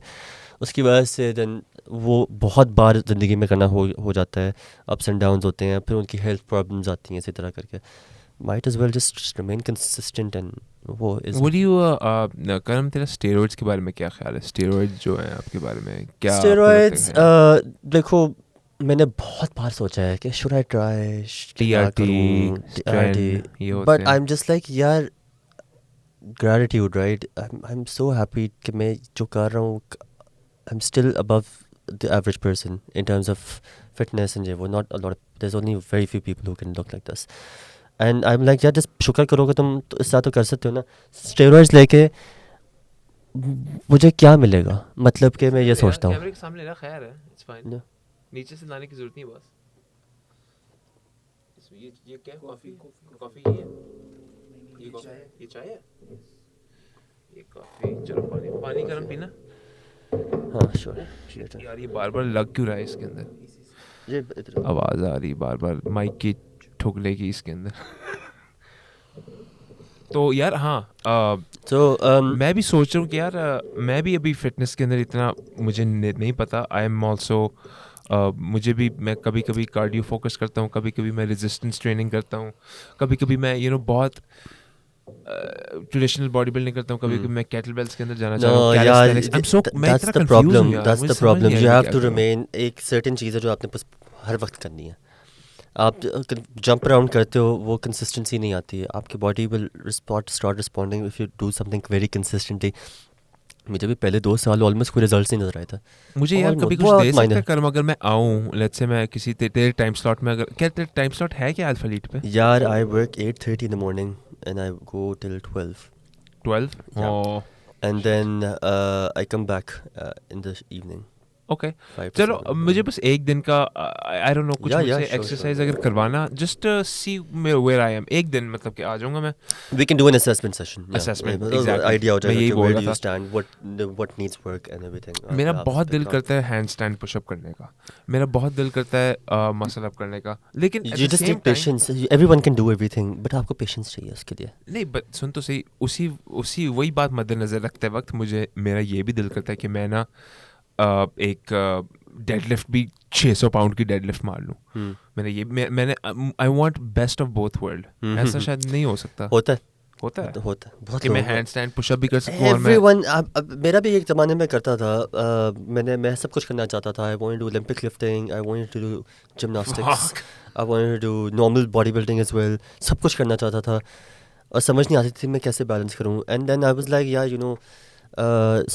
उसकी वजह से देन वो बहुत बार ज़िंदगी में करना हो जाता है, अप्स एंड डाउन्स होते हैं, फिर उनकी हेल्थ प्रॉब्लम्स आती हैं इसी तरह करके। Might as well just remain consistent and वो इज। What do you करम, तेरा स्टेरॉइड्स के बारे में क्या ख्याल है? स्टेरॉइड्स जो हैं आपके बारे में क्या आपको स्टेरॉइड्स, लगता है? देखो मैंने बहुत बार सोचा है कि शुड आई ट्राई TRT, ये होते बट हैं। आई एम जस्ट लाइक यार gratitude, right. I am so happy कि मैं जो कर रहा हूँ, I am still above the average person in terms of fitness and वो not a lot, there is only very few people who can look like this. And I am like यार just शुक्र करोगे तुम तो इस तरह तो कर सकते हो ना। स्टेरॉइड्स लेके मुझे क्या मिलेगा, मतलब कि मैं ये सोचता हूँ। कैमरे के सामने ना, खैर है, इट्स फाइन, नीचे से लाने की जरूरत नहीं बस। ये क्या कॉफी ये है, ये कॉफी, ये चाय है, ये कॉफी। चलो पानी गरम पीना। हाँ श्योर। यार ये बार बार लग क्यों रहा है इसके अंदर, ये इधर आवाज आ रही बार बार माइक की ठुकले की इसके अंदर। तो यार हाँ, मैं भी सोच रहा हूँ कि यार मैं भी अभी फिटनेस के अंदर इतना मुझे नहीं पता। आई एम ऑल्सो, मुझे भी, मैं कभी कभी कार्डियो फोकस करता हूँ, कभी कभी मैं रेजिस्टेंस ट्रेनिंग करता हूँ, कभी कभी मैं बहुत ट्रेडिशनल बॉडी बिल्डिंग करता हूँ, कभी कभी मैं केटल बेल्स के अंदर जाना चाह रहा हूँ, कैलिस्थेनिक्स। आई एम सो, मैं इतना कंफ्यूज हूँ यार, दैट्स मुझे द समझ नहीं प्रॉब्लम, आ यू रहा हैव क्या टू करूँ। रिमेन। एक सर्टेन चीज़ है जो आपने बस हर वक्त करनी है। आप जंप अराउंड करते हो, वो कंसिस्टेंसी नहीं आती है, आपकी body will start responding if you do something very consistently. मुझे भी पहले 2 साल ऑलमोस्ट कोई रिजल्ट नहीं नजर आए थे। मुझे यार कभी कुछ दे सकता है कर्म, अगर मैं आऊँ, लेट्स से मैं किसी तेरे टाइम स्लॉट में, अगर क्या तेरे टाइम स्लॉट है क्या अल्फा लीट पे? यार I work 8:30 in the morning and I go till 12. 12? Yeah. Oh, And then I come back in the evening. Okay 5 to चलो, 7. मुझे बस एक दिन का आई डोंट नो कुछ Yeah, मुझसे sure. एक्सरसाइज अगर करवाना, just see where I am, एक दिन मतलब कि आ जाऊंगा मैं। We can do an assessment session. Yeah. Assessment, मतलब exactly. idea हो मैं जाएगा यही कि बोल where रहा do you था। stand, what needs work and everything. मेरा आप बहुत इस पे दिल काम करता है हैंड स्टैंड पुशअप करने का, मेरा बहुत दिल करता है मसल अप करने का, लेकिन at You the just same need time, patience. Everyone can do everything, but आपको patience चाहिए उसके लिए. नहीं बट सुन तो सही, उसी वही बात मद्देनजर रखते वक्त मुझे मेरा ये भी दिल करता है कि मैं ना एक डेडलिफ्ट भी 600 पाउंड की डेडलिफ्ट मार लूँ. मैंने I want best of both world. ऐसा शायद नहीं हो सकता. होता है बहुत कि मैं हैंडस्टैंड पुशअप भी कर सकूं. Everyone, मेरा भी एक ज़माने में करता था. मैं सब कुछ करना चाहता था. I wanted to do Olympic lifting, I wanted to do gymnastics, I wanted to do normal bodybuilding as well. सब कुछ करना चाहता था और समझ नहीं आती थी मैं कैसे बैलेंस करूं. And then I was like, yeah, you know,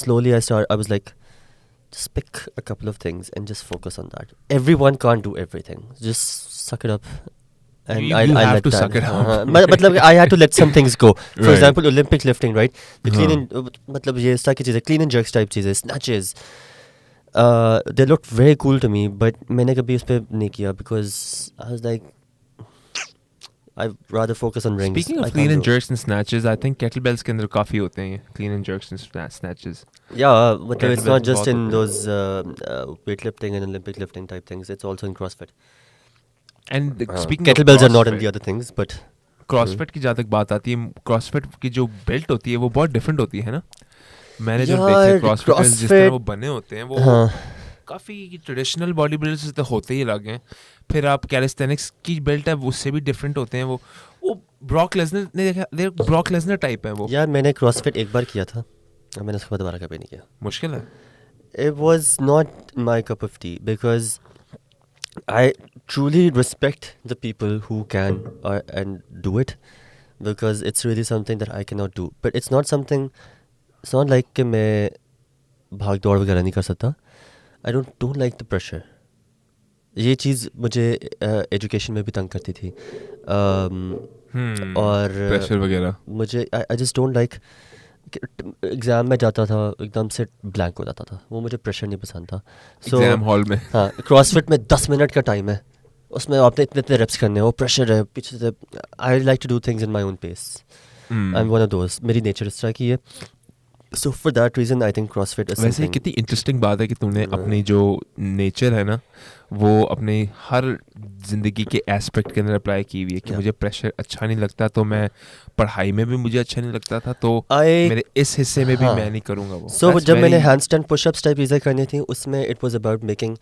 slowly I was like, just pick a couple of things and just focus on that. Everyone can't do everything. Just suck it up. And you I have let to that. suck it up. मतलब I had to let some things go. For Right. example, Olympic lifting, right? The clean and मतलब ये इस तरह की चीज़ें, clean and jerks type चीज़ें, snatches. They looked very cool to me, but मैंने कभी उस पर नहीं किया because I was like, I'd rather focus on rings. Speaking of clean and jerks and snatches, I think kettlebells के अंदर काफ़ी होते हैं clean and jerks and snatches. Yeah, but it's not just बहुत in होते हैं. those weightlifting and Olympic lifting type things. It's also in CrossFit. And speaking Kettlebells of are not in CrossFit, the other things, but CrossFit की जहाँ तक बात आती है, CrossFit की जो बेल्ट होती है वो बहुत डिफरेंट होती है ना. मैंने जो देखे यार, CrossFitters जिस तरह वो बने होते हैं वो हाँ. काफ़ी ट्रेडिशनल बॉडी बिल्डर्स तो होते ही अलग हैं. फिर आप कैलिस्थेनिक्स की बेल्ट है उससे भी डिफरेंट होते हैं. वो ब्रॉक लेसनर ने देखा, ब्रॉक लेसनर टाइप है वो. यार मैंने CrossFit एक बार किया था और मैंने उसके बाद दोबारा कभी नहीं किया. मुश्किल है. It was not my cup of tea because I truly respect the people who can and do it because it's really something that I cannot do. But it's not something. It's not like कि मैं भाग दौड़ वगैरह नहीं कर सकता. I don't like the pressure. ये चीज़ मुझे एजुकेशन में भी तंग करती थी. और प्रेशर वगैरह मुझे I just don't like. Exam में जाता था एकदम से ब्लैंक हो जाता था. वो मुझे प्रेशर नहीं पसंद था. एग्जाम हॉल में. हाँ, CrossFit में 10 मिनट का टाइम है, उसमें आपने इतने रेप्स करने हैं, वो प्रेशर है पीछे से. I like to do things in my own pace. I am one of those. मेरी नेचर इस तरह की है. So for that reason I think CrossFit is वैसे कितनी इंटरेस्टिंग बात है कि तुमने अपनी जो नेचर है ना वो अपने हर जिंदगी के एस्पेक्ट के अंदर अप्लाई की हुई है कि मुझे प्रेशर अच्छा नहीं लगता तो मैं पढ़ाई में भी मुझे अच्छा नहीं लगता था तो मेरे इस हिस्से में भी मैं नहीं करूँगा वो. सो जब मैंने हैंडस्टैंड पुशअप्स टाइप चीज़ें करनी थी उसमें it was about making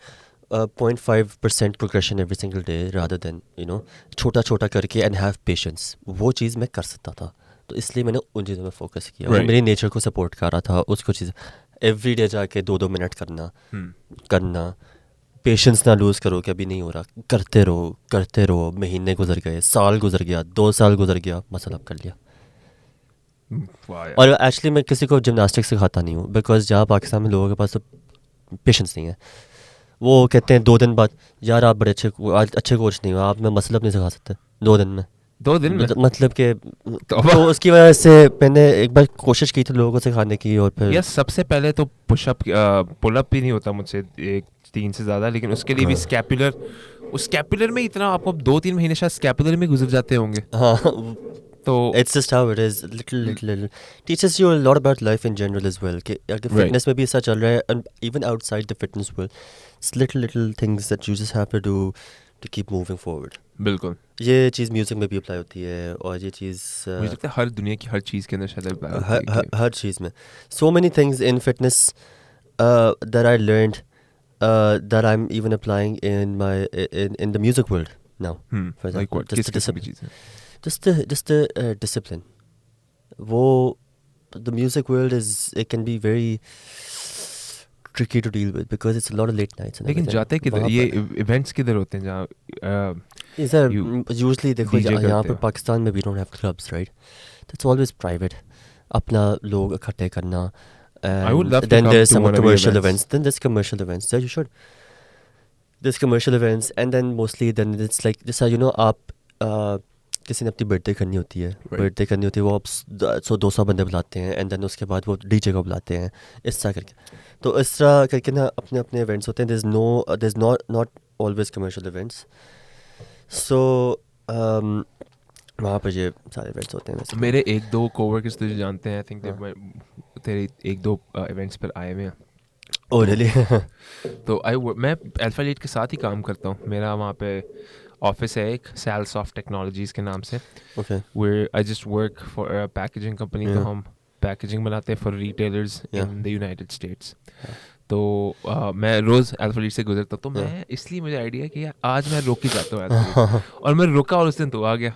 0.5% progression every single day rather than छोटा छोटा करके एंड हैव पेशेंस. वो चीज़ मैं कर सकता था तो इसलिए मैंने उन चीज़ों में फोकस किया. right. मेरी नेचर को सपोर्ट कर रहा था. उसको चीज़ एवरी डे जाके 2-2 मिनट करना. पेशेंस ना लूज़ करो कि अभी नहीं हो रहा. करते रहो. महीने गुजर गए, साल गुजर गया, 2 साल गुजर गया, मसल अप कर लिया. और एक्चुअली मैं किसी को जिमनास्टिक्स सिखाता नहीं हूँ बिकॉज जहाँ पाकिस्तान में लोगों के पास तो पेशेंस नहीं है. वो कहते हैं 2 दिन बाद, यार आप बड़े अच्छे कोच नहीं हो, आप मैं मसल अप नहीं सिखा सकते 2 दिन में. मतलब कि तो उसकी वजह से मैंने एक बार कोशिश की थी लोगों को सिखाने की. और फिर सबसे पहले तो पुशअप पुलअप भी नहीं होता मुझसे 3 से ज़्यादा, लेकिन उसके लिए भी स्कैपुलर में इतना आपको 2-3 महीने शायद स्कैपुलर में गुजर जाते होंगे. हाँ, तो it's just how it is. Little teaches you a lot about life in general as well. कि अगर फिटनेस में भी ऐसा चल रहा है and even outside the fitness world, it's little things that you just have to do to keep moving forward. बिल्कुल. ये चीज़ म्यूजिक में भी अप्लाई होती है और ये चीज़ मुझे लगता है हर दुनिया की हर चीज़ के अंदर शायद अप्लाई होती है. हर चीज़ में. So many things in fitness that I learned that I'm even applying in my in the music world now. For example, like what? किस किस्म की चीज़ें? Just the discipline. वो the music world it can be very tricky to deal with because it's a lot of late nights. लेकिन जाते किधर ये events किधर होते हैं जहाँ usually देखो यहाँ पर पाकिस्तान में we don't have clubs, right? That's always private. अपना लोग इकट्ठे करना. I would love to then come there's to some one of commercial your events. Then there's commercial events. Yeah, you should. There's commercial events and then mostly then it's like जैसा आप किसी ने अपनी birthday करनी होती है. Birthday करनी होती है वो आप 100-200 बंदे बुलाते हैं एंड देन उसके बाद वो डीजे को बुलाते हैं इस तरह करके. तो इस तरह करके ना अपने अपने इवेंट्स होते हैं. there's not always commercial events. So वहाँ पर ये सारे इवेंट्स होते हैं. मेरे 1-2 कोवर्कर्स तुझे जानते हैं. आई थिंक तेरे 1-2 इवेंट्स पर आए हुए हैं. Oh really? तो मैं अल्फा लीड के साथ ही काम करता हूँ. मेरा वहाँ पे ऑफिस है एक Salsoft Technologies के नाम से. where I just work for a packaging company. तो हम पैकेजिंग बनाते हैं for retailers in the United States. तो मैं रोज़ अल्फा से गुजरता, तो मैं इसलिए मुझे आइडिया कि यार आज मैं रुक ही जाता हूँ अल्फा और मैं रुका और उस दिन तो आ गया।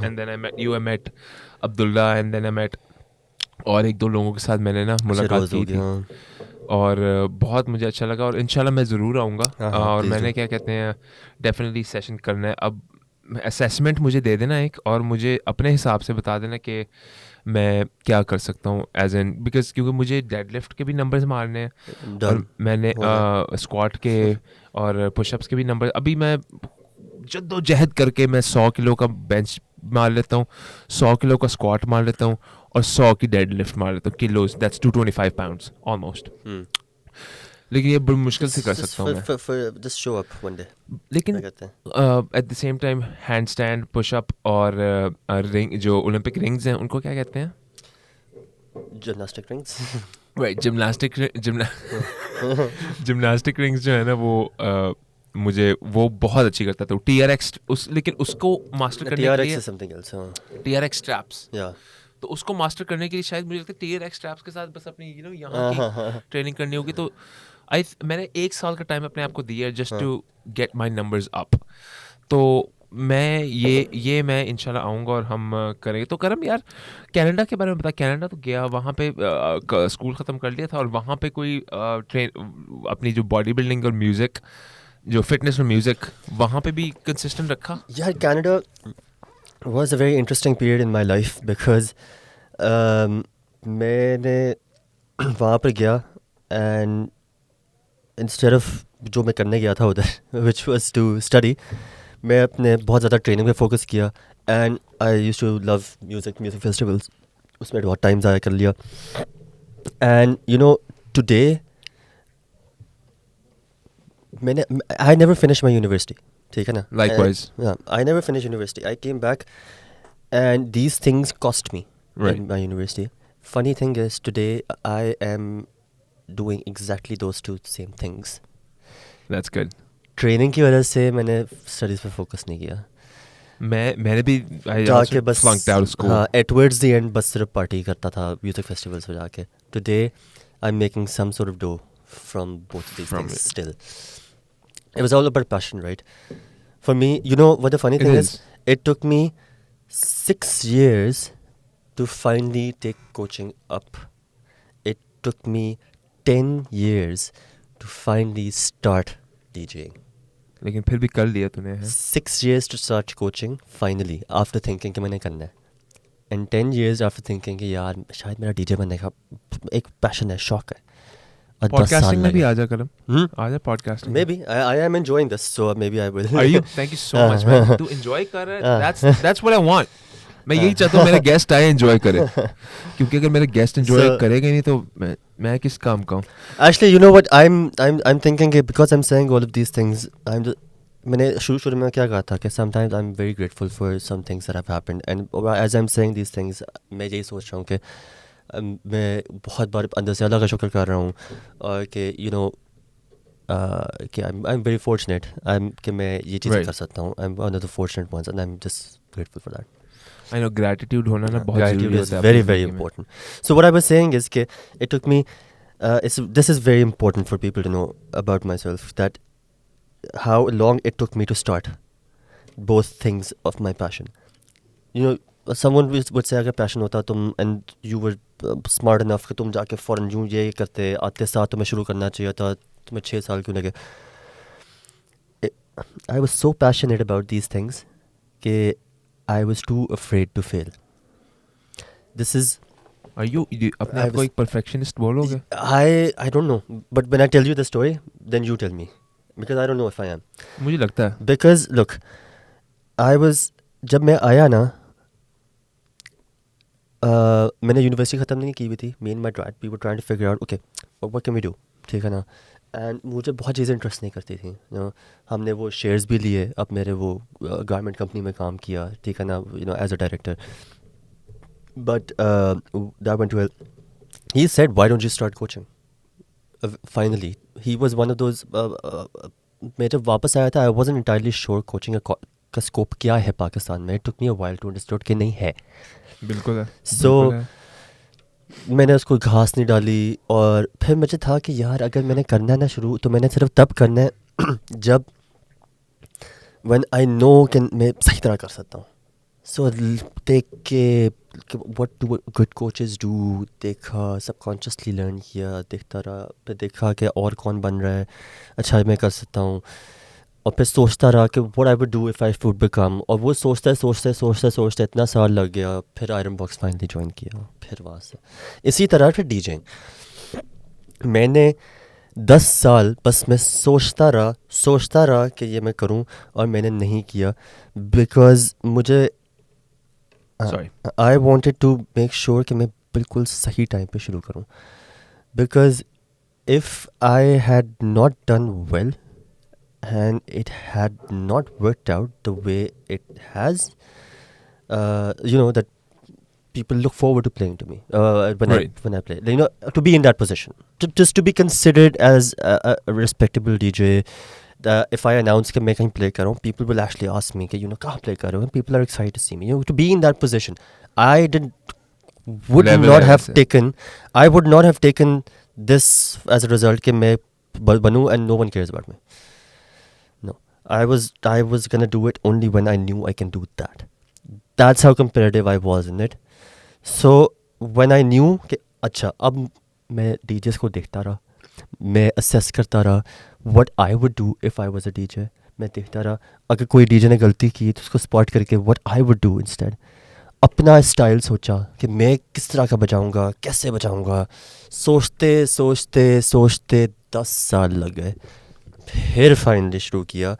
And then I met you, I met Abdullah, and then I met और एक दो लोगों के साथ मैंने ना मुलाकात की थी और बहुत मुझे अच्छा लगा और इंशाल्लाह मैं ज़रूर आऊँगा। और मैंने क्या कहते हैं डेफिनेटली सेशन करना है। अब असेसमेंट मुझे दे देना एक, और मुझे अपने हिसाब से बता देना कि मैं क्या कर सकता हूँ एज एन, बिकॉज क्योंकि मुझे डेडलिफ्ट के भी नंबर्स मारने हैं और मैंने स्क्वाट के और पुशअप्स के भी नंबर, अभी मैं जद्दोजहद करके मैं 100 किलो का बेंच मार लेता हूँ, 100 किलो का स्क्वाट मार लेता हूँ और 100 की डेडलिफ्ट मार लेता हूँ किलोज, दैट्स 225 पाउंड्स ऑलमोस्ट। लेकिन ये बड़ी मुश्किल से कर सकता हूँ मैं। Just show up one day. लेकिन at the same time hand stand, pushup और रिंग, जो ओलंपिक रिंग्स हैं उनको क्या कहते हैं? Gymnastic rings. राइट, जिम्नास्टिक रिंग्स जो है ना वो मुझे वो बहुत अच्छी करता था TRX उस, लेकिन उसको मास्टर करने के लिए something else. TRX straps, Yeah. तो उसको मास्टर करने के लिए शायद मुझे लगता है TRX स्ट्रैप्स के साथ बस अपनी यहाँ की ट्रेनिंग करनी होगी। तो मैंने 1 साल का टाइम अपने आप को दिया just to get my numbers up. तो मैं ये मैं इंशाल्लाह आऊँगा और हम करेंगे। तो करम यार, कनाडा के बारे में बता। कनाडा तो गया, वहाँ पे स्कूल ख़त्म कर लिया था और वहाँ पे कोई अपनी जो बॉडी बिल्डिंग और म्यूज़िक, जो फिटनेस और म्यूज़िक, वहाँ पे भी कंसिस्टेंट रखा? यार Canada was a very interesting period in my life because मैंने वहाँ पर गया and instead of जो मैं करने गया था उधर which was to study, मैं अपने बहुत ज़्यादा ट्रेनिंग पे फोकस किया and I used to love music festivals, उसमें बहुत टाइम ज़ाया कर लिया। and today I never finished my university, ठीक है ना? Likewise. I never finished university. I came back and these things cost me in my university. Funny thing is today I am doing exactly those two same things. That's good. Training की वजह से मैंने studies पे focus नहीं किया। मैंने भी जाके बस हाँ towards the end बस सिर्फ पार्टी करता था म्यूजिक फेस्टिवल्स में जाके। Today I'm making some sort of dough from both of these things still. It was all about passion, right? For me, what the funny thing is? It took me 6 years to finally take coaching up. It took me 10 years to finally start DJing. लेकिन फिर भी कर लिया तूने। 6 years to start coaching finally after thinking कि मैंने करना है, and 10 years after thinking कि यार शायद मेरा DJ बनने का एक पैशन है, शौक है। पॉडकास्टिंग में भी आजा करम, आजा podcasting. Maybe I am enjoying this, so maybe I will. Are you? Thank you so much, man. तू enjoy कर रहा है, that's what I want. मैं यही चाहता हूँ मेरे गेस्ट आए enjoy करे, क्योंकि अगर मेरे गेस्ट enjoy करेंगे नहीं तो मैं किस काम का हूँ? Actually, you know what I'm thinking, because I'm saying all of these things, मैंने शुरू में क्या कहा था कि sometimes I'm very grateful for some things that have happened, and as I'm saying these things, मैं यही सोच रहा हूँ कि मैं बहुत बार अंदर से अल्लाह का शुक्र कर रहा हूँ और कि कि I'm very fortunate कि मैं ये चीज़ें कर सकता हूँ। I'm one of the fortunate ones and I'm just grateful for that. I know gratitude होना ना बहुत ज़रूरी होता है, very very important. So what I was saying is कि it took me this is very important for people to know about myself, that how long it took me to start both things of my passion. Someone would say अगर passion होता तुम and you were smart enough कि तुम जाके फ़ौरन यूँ ये करते, आते साथ तुम्हें शुरू करना चाहिए था, तुम्हें 6 साल क्यों लगे? I was so passionate about these things कि I was too afraid to fail. This is. Are you अपने आप को एक perfectionist बोलोगे? I don't know, but when I tell you the story, then you tell me, because I don't know if I am. मुझे लगता है। Because look, जब मैं आया ना, मैंने यूनिवर्सिटी ख़त्म नहीं की हुई थी। Me and my dad, we were trying to figure out, okay, what can we do? ठीक है ना? एंड मुझे बहुत चीज़ें इंटरेस्ट नहीं करती थी। हमने वो शेयर्स भी लिए, अब मेरे वो गारमेंट कंपनी में काम किया, ठीक है ना, as a director. But that went well. He said why don't you start coaching. Finally he was one of those. मैं जब वापस आया था, I wasn't entirely sure coaching का स्कोप क्या है पाकिस्तान में। It took me a while to understand कि नहीं है। बिल्कुल है। सो मैंने उसको घास नहीं डाली, और फिर मुझे था कि यार अगर मैंने करना है ना शुरू, तो मैंने सिर्फ तब करना है जब when I know कि मैं सही तरह कर सकता हूँ. So देख के what do good coaches do, देखा, subconsciously learn किया, देखता रहा, फिर देखा कि और कौन बन रहा है, अच्छा मैं कर सकता हूँ, और फिर सोचता रहा कि what I would do if I would become, और वो सोचते इतना साल लग गया, फिर आयरन बॉक्स फाइनली ज्वाइन किया, फिर वहाँ से इसी तरह फिर डीजेइंग. मैंने 10 साल बस मैं सोचता रहा कि ये मैं करूं, और मैंने नहीं किया बिकॉज मुझे I wanted to make sure कि मैं बिल्कुल सही टाइम पे शुरू करूं. Because if I had not done well and it had not worked out the way it has, that people look forward to playing to me when I play. To be in that position, just to be considered as a respectable DJ. If I announce कि मैं कहीं play कर रहा हूँ, people will actually ask me कि कहाँ play कर रहे हो, and people are excited to see me. To be in that position, I would not have taken this as a result कि मैं बनूँ and no one cares about me. No, I was gonna do it only when I knew I can do that. That's how competitive I was in it. So when I knew कि अच्छा अब मैं DJs को देखता रहा, मैं assess करता रहा what I would do if I was a DJ. मैं देखता रहा अगर कोई DJ ने गलती की तो उसको spot करके what I would do instead. अपना स्टाइल सोचा कि मैं किस तरह का बजाऊंगा, कैसे बजाऊंगा. सोचते 10 साल लग गए. फिर फाइनली शुरू किया,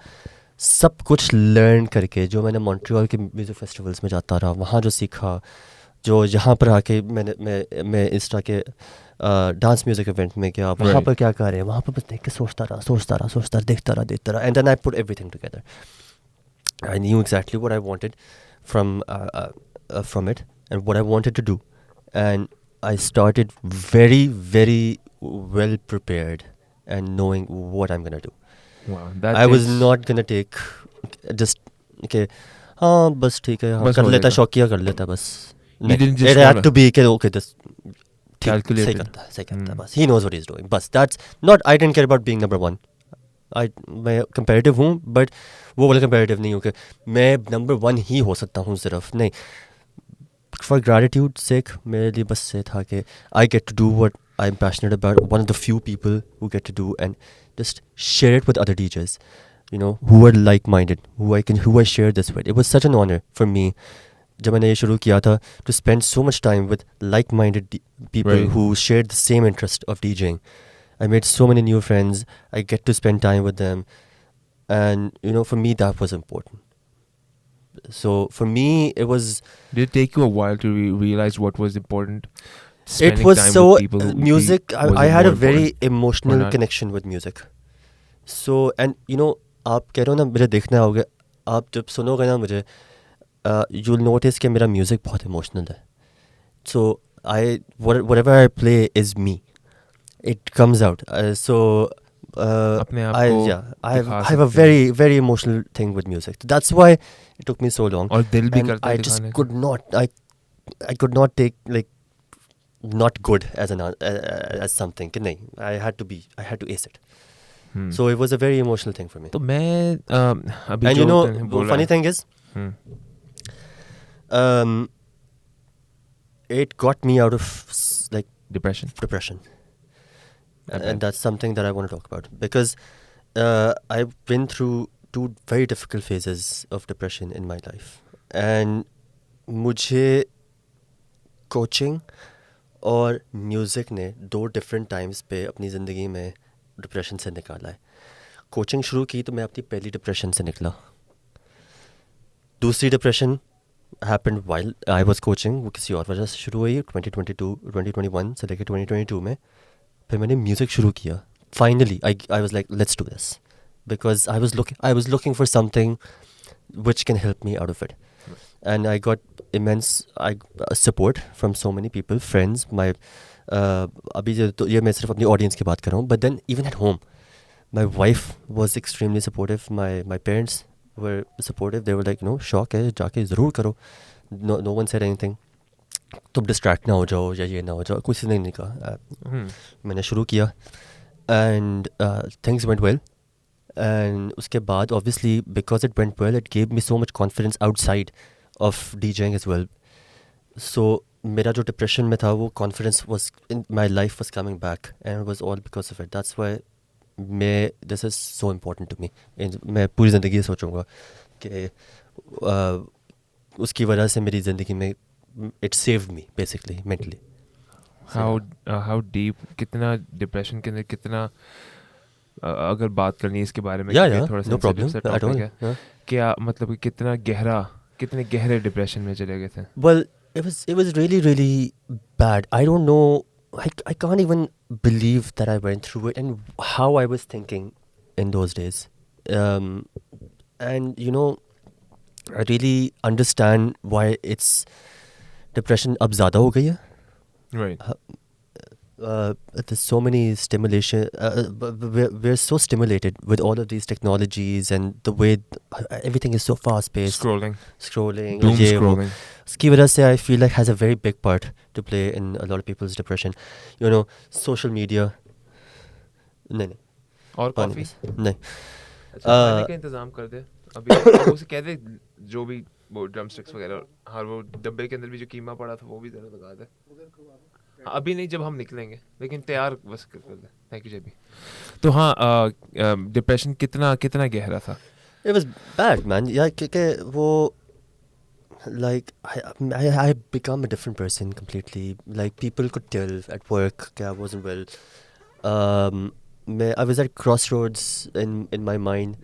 सब कुछ लर्न करके, जो मैंने मॉन्ट्रियल के म्यूज़िक फेस्टिवल्स में जाता रहा, वहाँ जो सीखा, जो यहाँ पर आके मैं इस तरह के डांस म्यूज़िक इवेंट में गया, वहाँ पर क्या कर रहे हैं, वहाँ पर बस देख के सोचता रहा, देखता रहा, and then I put everything together. I knew exactly what I wanted from it and what I wanted to do, and I started very very well prepared and knowing what I'm gonna do. Wow, I was not gonna take just okay, हाँ बस ठीक है, हाँ कर लेता, शौकिया कर लेता बस. It had to be okay, this calculated, सही करता है बस. He knows what he's doing, बस. That's not, I didn't care about being number one. मैं competitive हूँ, but वो वाला competitive नहीं हूँ कि मैं number one ही हो सकता हूँ सिर्फ, नहीं. For gratitude sake, मेरे लिए बस ये था कि I get to do what I'm passionate about, one of the few people who get to do, and just share it with other DJs, who are like-minded, who I share this with. It was such an honor for me, जब मैंने ये शुरू किया था, to spend so much time with like-minded people who shared the same interest of DJing. I made so many new friends. I get to spend time with them, and for me that was important. So for me it was. Did it take you a while to realize what was important? It was so music. I had a very emotional connection with music. So and आप कह रहे हो ना मुझे देखना होगा, आप जब सुनोगे ना मुझे, you'll notice कि मेरा music बहुत emotional है. So whatever I play is me. It comes out. I have a very very emotional thing with music. That's why it took me so long. और दिल भी करता है. I just could not. I could not take like not good as something. नहीं, I had to ace it. So it was a very emotional thing for me. तो मैं अभी and the funny thing is, it got me out of like depression. And that's something that I want to talk about, because I've been through 2 very difficult phases of depression in my life, and मुझे coaching और music ने 2 different times पे अपनी ज़िंदगी में depression से निकाला है. Coaching शुरू की तो मैं अपनी पहली depression से निकला. दूसरी depression happened while I was coaching, वो किसी और वजह से शुरू हुई 2021 से लेकर 2022 में. फिर मैंने म्यूज़िक शुरू किया. Finally, I was like, let's do this, because I was looking for something which can help me out of it, and I got immense support from so many people, friends. My अभी ये मैं सिर्फ अपनी audience की बात कर रहा हूँ, but then even at home, my wife was extremely supportive. My parents were supportive. They were like, शौक है जाके ज़रूर करो. No one said anything. तुम डिस्ट्रैक्ट ना हो जाओ या ये ना हो जाओ, किसी ने नहीं कहा. मैंने शुरू किया and things went well. And उसके बाद obviously because it went well it gave me so much confidence outside of DJing as well. So मेरा जो डिप्रेशन में था वो confidence was in my life was coming back and it was all because of it. That's why this is so important to me. मैं पूरी ज़िंदगी ये सोचूंगा कि उसकी वजह से मेरी ज़िंदगी में it saved me basically mentally. How deep, कितना डिप्रेशन के अंदर कितना अगर बात करनी है इसके बारे में थोड़ा सा टॉपिक है, क्या मतलब कितने गहरे डिप्रेशन में चले गए थे? Well, it was really bad. I don't know. I can't even believe that I went through it and how I was thinking in those days. And you know, I really understand why it's depression ab zyada ho gayi hai. Right. There's so many stimulation. We're so stimulated with all of these technologies and the way everything is so fast paced. Scrolling. Doom scrolling. उसकी वजह से I feel like has a very big part to play in a lot of people's depression. You know, social media. नहीं. और coffee? नहीं. खाने का इंतजाम कर दे. अभी उसे कह दे जो भी वो ड्रम स्टिक्स वगैरह हर वो डब्बे के अंदर भी जो कीमा पड़ा था वो भी जरा लगा दे. अभी नहीं, जब हम निकलेंगे, लेकिन तैयार बस कर दे. थैंक यू जेबी. तो हाँ, डिप्रेशन कितना गहरा था? It was bad, man. Yeah, क्योंकि वो like I become a different person completely. Like people could tell at work that I wasn't well. I was at crossroads in my mind.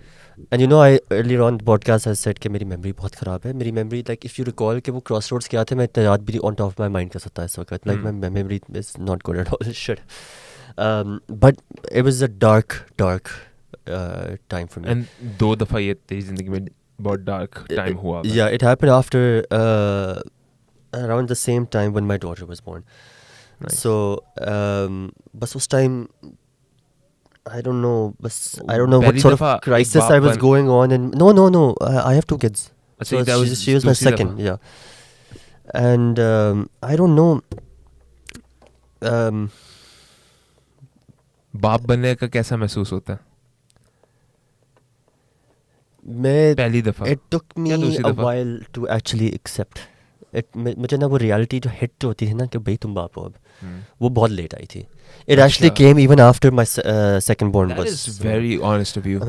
And you know, I earlier on the podcast I said कि मेरी memory बहुत ख़राब है. मेरी memory, like if you recall कि वो crossroads क्या थे, मैं इतना याद भी on top of my mind कर सकता है इस वक्त. Like my memory is not good at all. Shit. But it was a dark time for me. And दो दफ़ा ये तेरी ज़िंदगी में बहुत dark time हुआ. Yeah, it happened after around the same time when my daughter was born. Nice. So बस उस time I don't know what sort of crisis I was going on. And no, I have 2 kids. So she was my second, yeah. And I don't know. बाप बनने का कैसा महसूस होता है? मैं पहली दफ़ा. It took me a while to actually accept. मुझे ना वो reality जो hit होती थी ना कि भाई तुम बाप हो अब, वो बहुत late आई थी. It actually came even after my second born was. That is very honest of you.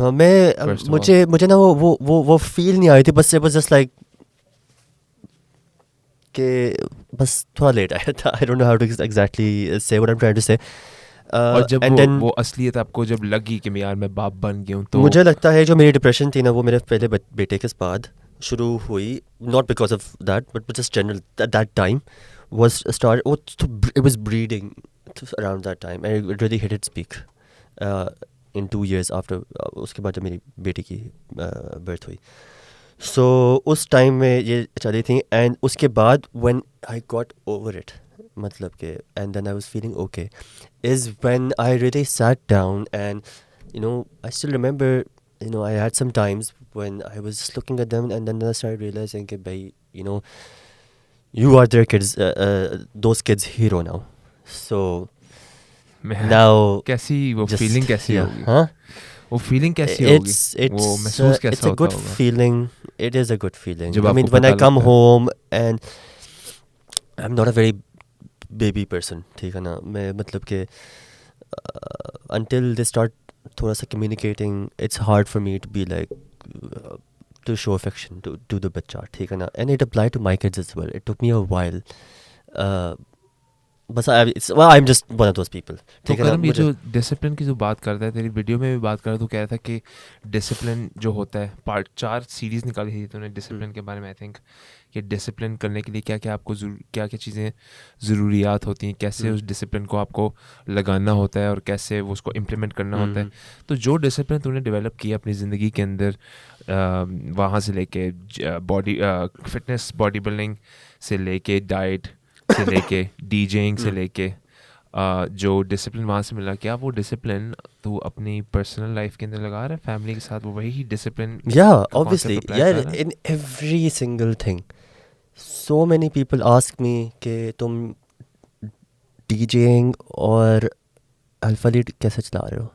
मुझे ना वो feel नहीं आई थी. बस it was just like कि बस थोड़ा late आया था. I don't know how to exactly say what I'm trying to say. और जब वो असलियत आपको जब लगी कि यार मैं बाप बन गया हूँ, तो मुझे लगता है जो मेरी डिप्रेशन थी ना वो मेरे पहले बेटे के बाद शुरू हुई. Not because of that, but just general that time was started. It was breeding around that time and it really hit its peak in 2 years after. उसके बाद जब मेरी बेटी की birth हुई, so उस time में ये चली थी. and उसके बाद when I got over it, मतलब के and then I was feeling okay, is when I really sat down and you know I still remember, you know, I had some times when I was just looking at them and then I started realizing कि भाई, you know, you are their kids, those kids hero now. So now कैसी वो feeling कैसी होगी? हाँ, वो feeling कैसी होगी? वो महसूस कैसा होता होगा? It's a good feeling. It is a good feeling. I mean, when I come home and I'm not a very baby person, ठीक है ना, मैं मतलब के until they start थोड़ा सा communicating, it's hard for me to be like to show affection to the बच्चा, ठीक है ना. And it applied to my kids as well. It took me a while. बस I'm just one of those people. तो करम ये जो discipline की जो बात करता है, तेरी वीडियो में भी बात कर रहा, तो कह रहा था कि डिसिप्लिन जो होता है, पार्ट 4 सीरीज़ निकाली थी तूने डिसिप्लिन के बारे में. आई थिंक कि डिसिप्लिन करने के लिए क्या क्या आपको क्या चीज़ें ज़रूरियात होती हैं, कैसे उस डिसिप्लिन को आपको लगाना होता है और कैसे वो उसको इम्प्लीमेंट करना होता है. तो जो डिसिप्लिन तूने डेवलप किया अपनी ज़िंदगी के अंदर, वहाँ से लेके बॉडी फिटनेस, बॉडी बिल्डिंग से लेके डाइट से लेके डीजेइंग से लेके जो डिसिप्लिन वहाँ से मिला, क्या वो डिसिप्लिन तू अपनी पर्सनल लाइफ के अंदर लगा रहा है फैमिली के साथ? वो वही discipline? Yeah, obviously. Yeah, in every single thing. So many people ask me कि तुम DJing और Alpha Lead कैसे चला रहे हो?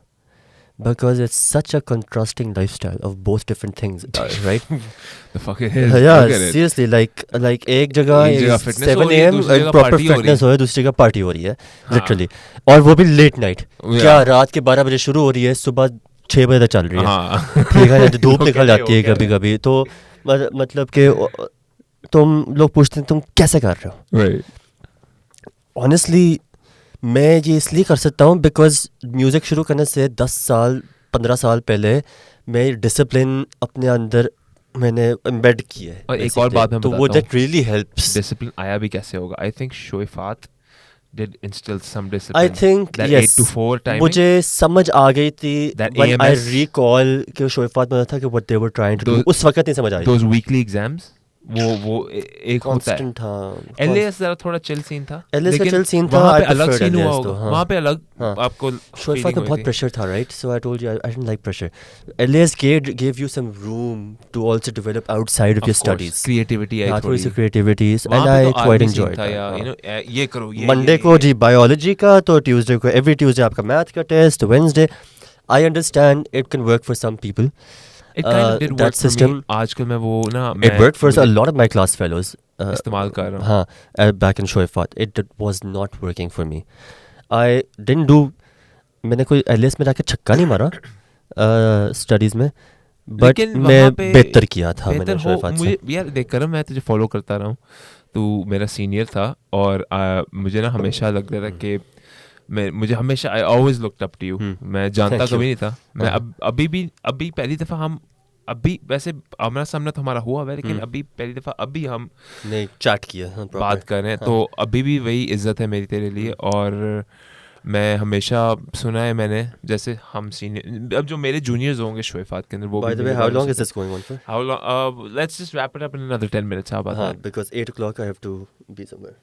Because it's such a contrasting lifestyle of both different things, right? The fuck it is. Yeah, seriously, like एक जगह 7 AM proper fitness हो रही है, दूसरी जगह पार्टी हो रही है, literally, और वो भी late night. क्या रात के 12 बजे शुरू हो रही है, सुबह 6 बजे तक चल रही है, ठीक है, धूप निकल जाती है कभी कभी, तो मतलब कि तुम लोग पूछते हैं तुम कैसे कर रहे हो? Right. Honestly, मैं ये इसलिए कर सकता हूँ बिकॉज म्यूज़िक शुरू करने से 10 साल 15 साल पहले मैं डिसिप्लिन अपने अंदर मैंने एम्बेड किया है. और एक और बात मैं तो वो दैट रियली हेल्प्स. डिसिप्लिन आया भी कैसे होगा? आई थिंक शोएफात did instill some discipline. I think that yes. 8 to 4 timing. मुझे समझ आ गई थी that when AMS, I recall कि शोएफात में था कि what they were trying to do. उस वक्त नहीं समझ आई. Those weekly exams वो एक होता है. था. LAS जरा थोड़ा चिल सीन था. LAS का चिल सीन था. वहाँ पे अलग सीन हुआ होगा. वहाँ पे अलग आपको शोएफात में बहुत प्रेशर था, right? So I told you I didn't like pressure. LAS gave you some room to also develop outside of your studies. Creativity आई थोड़ी सी creativity and I quite enjoyed that. You know ये करो ये. Monday को जी biology का, तो Tuesday को every Tuesday आपका math का test, Wednesday. I understand it can work for some people. It kind of did work for me. आजकल मैं वो ना it worked for a lot of my class fellows. इस्तेमाल कर रहा हूँ. हाँ, back in शोएफात it was not working for me. I didn't do. मैंने कोई LAS में जाके छक्का नहीं मारा स्टडीज़ में, बट मैं बेहतर किया था मैंने शोएफात से. यार देख कर मैं तुझे फॉलो करता रहा हूँ. तू मेरा सीनियर था और मुझे ना हमेशा लगता था कि मुझे हमेशा I always looked up to you. मैं जानता कभी नहीं था. मैं अभी पहली दफ़ा हम अभी वैसे आमना सामना तो हमारा हुआ है, लेकिन अभी पहली दफ़ा अभी हम नहीं चैट किया बात कर रहे हैं. तो अभी भी वही इज्जत है मेरी तेरे लिए. और मैं हमेशा सुना है मैंने जैसे हम सीनियर अब जो मेरे जूनियर्स होंगे शोएफात के अंदर वो. By the way, how long is this going on for? How long? Let's just wrap it up in another 10 minutes. How about that? Because 8 o'clock I have to be somewhere.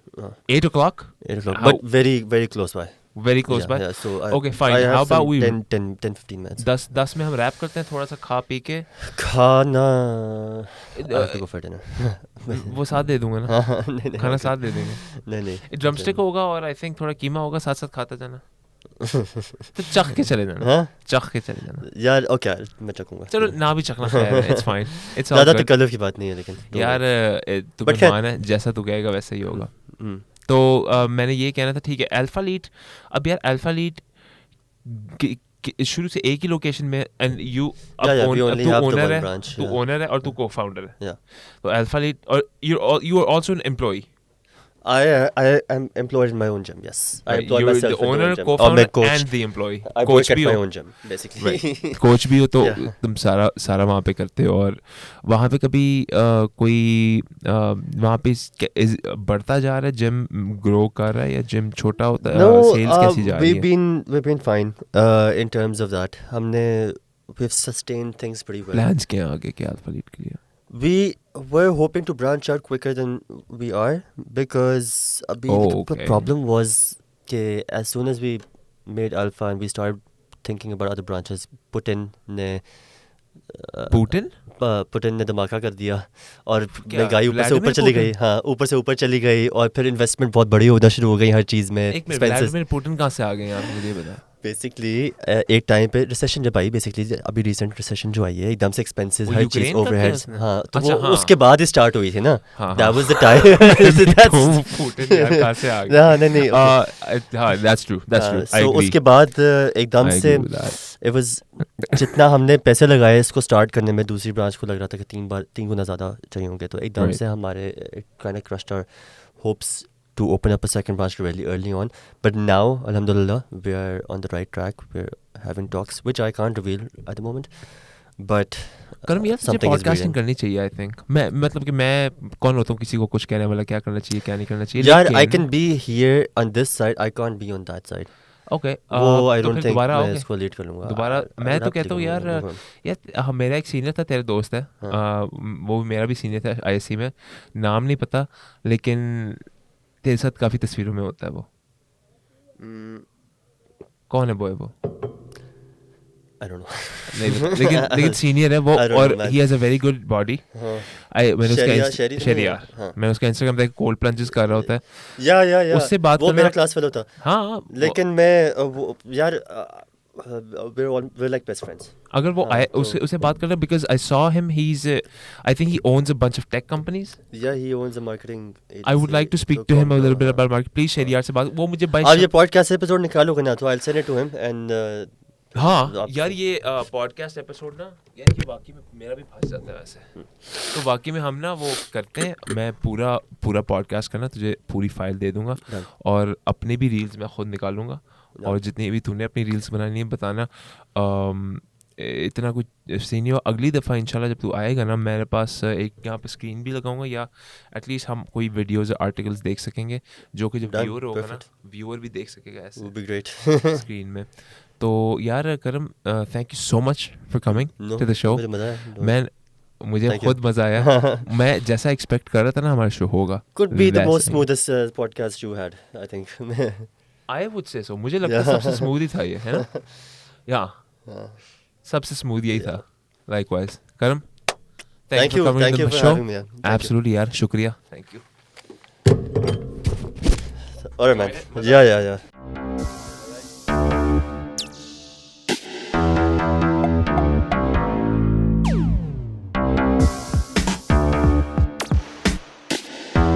8 o'clock? 8 o'clock. But very, very close by. Very close by? Yeah, so okay, fine. How about we 10-15 minutes. 10 में हम rap करते हैं थोड़ा सा खा P के. खाना I have to go for dinner. वो साथ दे दूंगा ना. नहीं खाना साथ दे देंगे. नहीं ड्रमस्टिक होगा और आई थिंक थोड़ा कीमा होगा, साथ साथ खाता जाना. तो चख के चले जाना. चख के चले जाना यार. ओके मैं चखूंगा. चलो ना भी चखना खैर. It's fine. इट्स ज़्यादा तकल्लुफ़ की बात नहीं है लेकिन यार तू मेहमान है, जैसा तू कहेगा वैसा ही होगा. तो मैंने ये कहना था ठीक है. अल्फा लीड अब यार अल्फा लीड शुरू से एक ही लोकेशन में एंड यू ओनर है, तू ओनर है और तू को-फाउंडर है. तो अल्फा लीड और you are also an employ. I am employed in my own gym. Yes, I employ myself. The owner, co-founder, and the employee. I coach at my own gym, basically. Coach भी हो तो तुम सारा वहाँ पे करते हो. और वहाँ पे कभी कोई वहाँ पे बढ़ता जा रहा है, जिम ग्रो कर रहा है या जिम छोटा होता है? सेल्स कैसी जा रही है? We've been fine in terms of that. We've sustained things pretty well. Plans क्या आगे के अल्फा लीड के लिए? We were hoping to branch out quicker than we are because the problem was that as soon as we made Alpha and we started thinking about other branches, Putin ने धमाका कर दिया और महंगाई ऊपर से ऊपर चली गई. हाँ, ऊपर से ऊपर चली गई और फिर इन्वेस्टमेंट बहुत बड़ी होना शुरू हो गई हर चीज़ में. व्लादिमीर पुतिन कहाँ से आ गए आप मुझे बता. बेसिकली एक टाइम पे रिसेशन जब आई, बेसिकली अभी रिसेंट रिसेशन जो आई है, एकदम से एक्सपेंसेस हर चीज ओवरहेड्स. हाँ, तो वो उसके बाद ही स्टार्ट हुई थी ना. That was the time. Putin यार कहाँ से आ गया. नहीं हाँ, दैट्स ट्रू. सो उसके बाद एकदम से इट वाज जितना हमने पैसे लगाए इसको स्टार्ट करने में, दूसरी ब्रांच को लग रहा था कि 3 गुना ज़्यादा चाहिए होंगे. तो एकदम से हमारे kind of crushed our hopes to open up a second branch really early on. But now, alhamdulillah, we are on the right track. We're having talks, which I can't reveal at the moment. But करम यार तुझे podcasting करनी चाहिए. I think मैं मतलब कि मैं कौन होता हूँ किसी को कुछ कहने वाला, क्या करना चाहिए क्या नहीं करना चाहिए. यार I can be here on this side, I can't be on that side. Okay, वो I don't think मैं इसको लीड कर लूँगा दोबारा. मैं तो कहता हूँ यार मेरा एक सीनियर था, तेरे दोस्त है, वो मेरा भी सीनियर था ISC में. नाम नहीं पता लेकिन तेरे साथ काफ़ी तस्वीरों में होता है वो. कौन है वो? I don't know. नहीं लेकिन सीनियर है वो I don't और know, man. He has a very good body. मैंने उसका शरियार मैंने उसका इंस्टाग्राम पे कोल्ड प्लंजेस कर रहा होता है. या उससे बात वो करना, मेरा क्लास फेलो था. हाँ लेकिन मैं यार we're like best friends. अगर वो आए उसे बात करना, because I saw him, I think he owns a bunch of tech companies. Yeah, he owns a marketing agency. I would like to speak to him a little bit about marketing. Please Shahriar से बात, वो मुझे आप ये podcast episode निकालोगे ना तो I'll send it to him and हाँ यार ये पॉडकास्ट एपिसोड ना यार ये वाकई में मेरा भी फंस जाता है वैसे. तो वाकई में हम ना वो करते हैं, मैं पूरा पॉडकास्ट करना तुझे पूरी फाइल दे दूंगा और अपने भी रील्स मैं खुद निकालूंगा और जितनी भी तूने अपनी रील्स बनानी है बताना. इतना कुछ सीन नहीं हो. अगली दफ़ा इंशाल्लाह जब तू आएगा ना मेरे पास एक यहाँ पे स्क्रीन भी लगाऊंगा या एटलीस्ट हम कोई वीडियोज़ आर्टिकल्स देख सकेंगे जो कि जब व्यूअर होगा ना व्यूअर भी देख सकेगा ऐसे स्क्रीन में. तो यार Karam thank you so much for coming to the show. मुझे खुद मज़ा आया. मैं जैसा एक्सपेक्ट कर रहा था ना हमारा शो होगा. Could be the most smoothest podcast you had, I think. I would say so. मुझे लगता है सबसे स्मूथ ही था ये, है ना? या सबसे स्मूथ यही था. Likewise. करम, thank you for coming to the show. Absolutely यार, शुक्रिया. Thank you. Alright man. Yeah.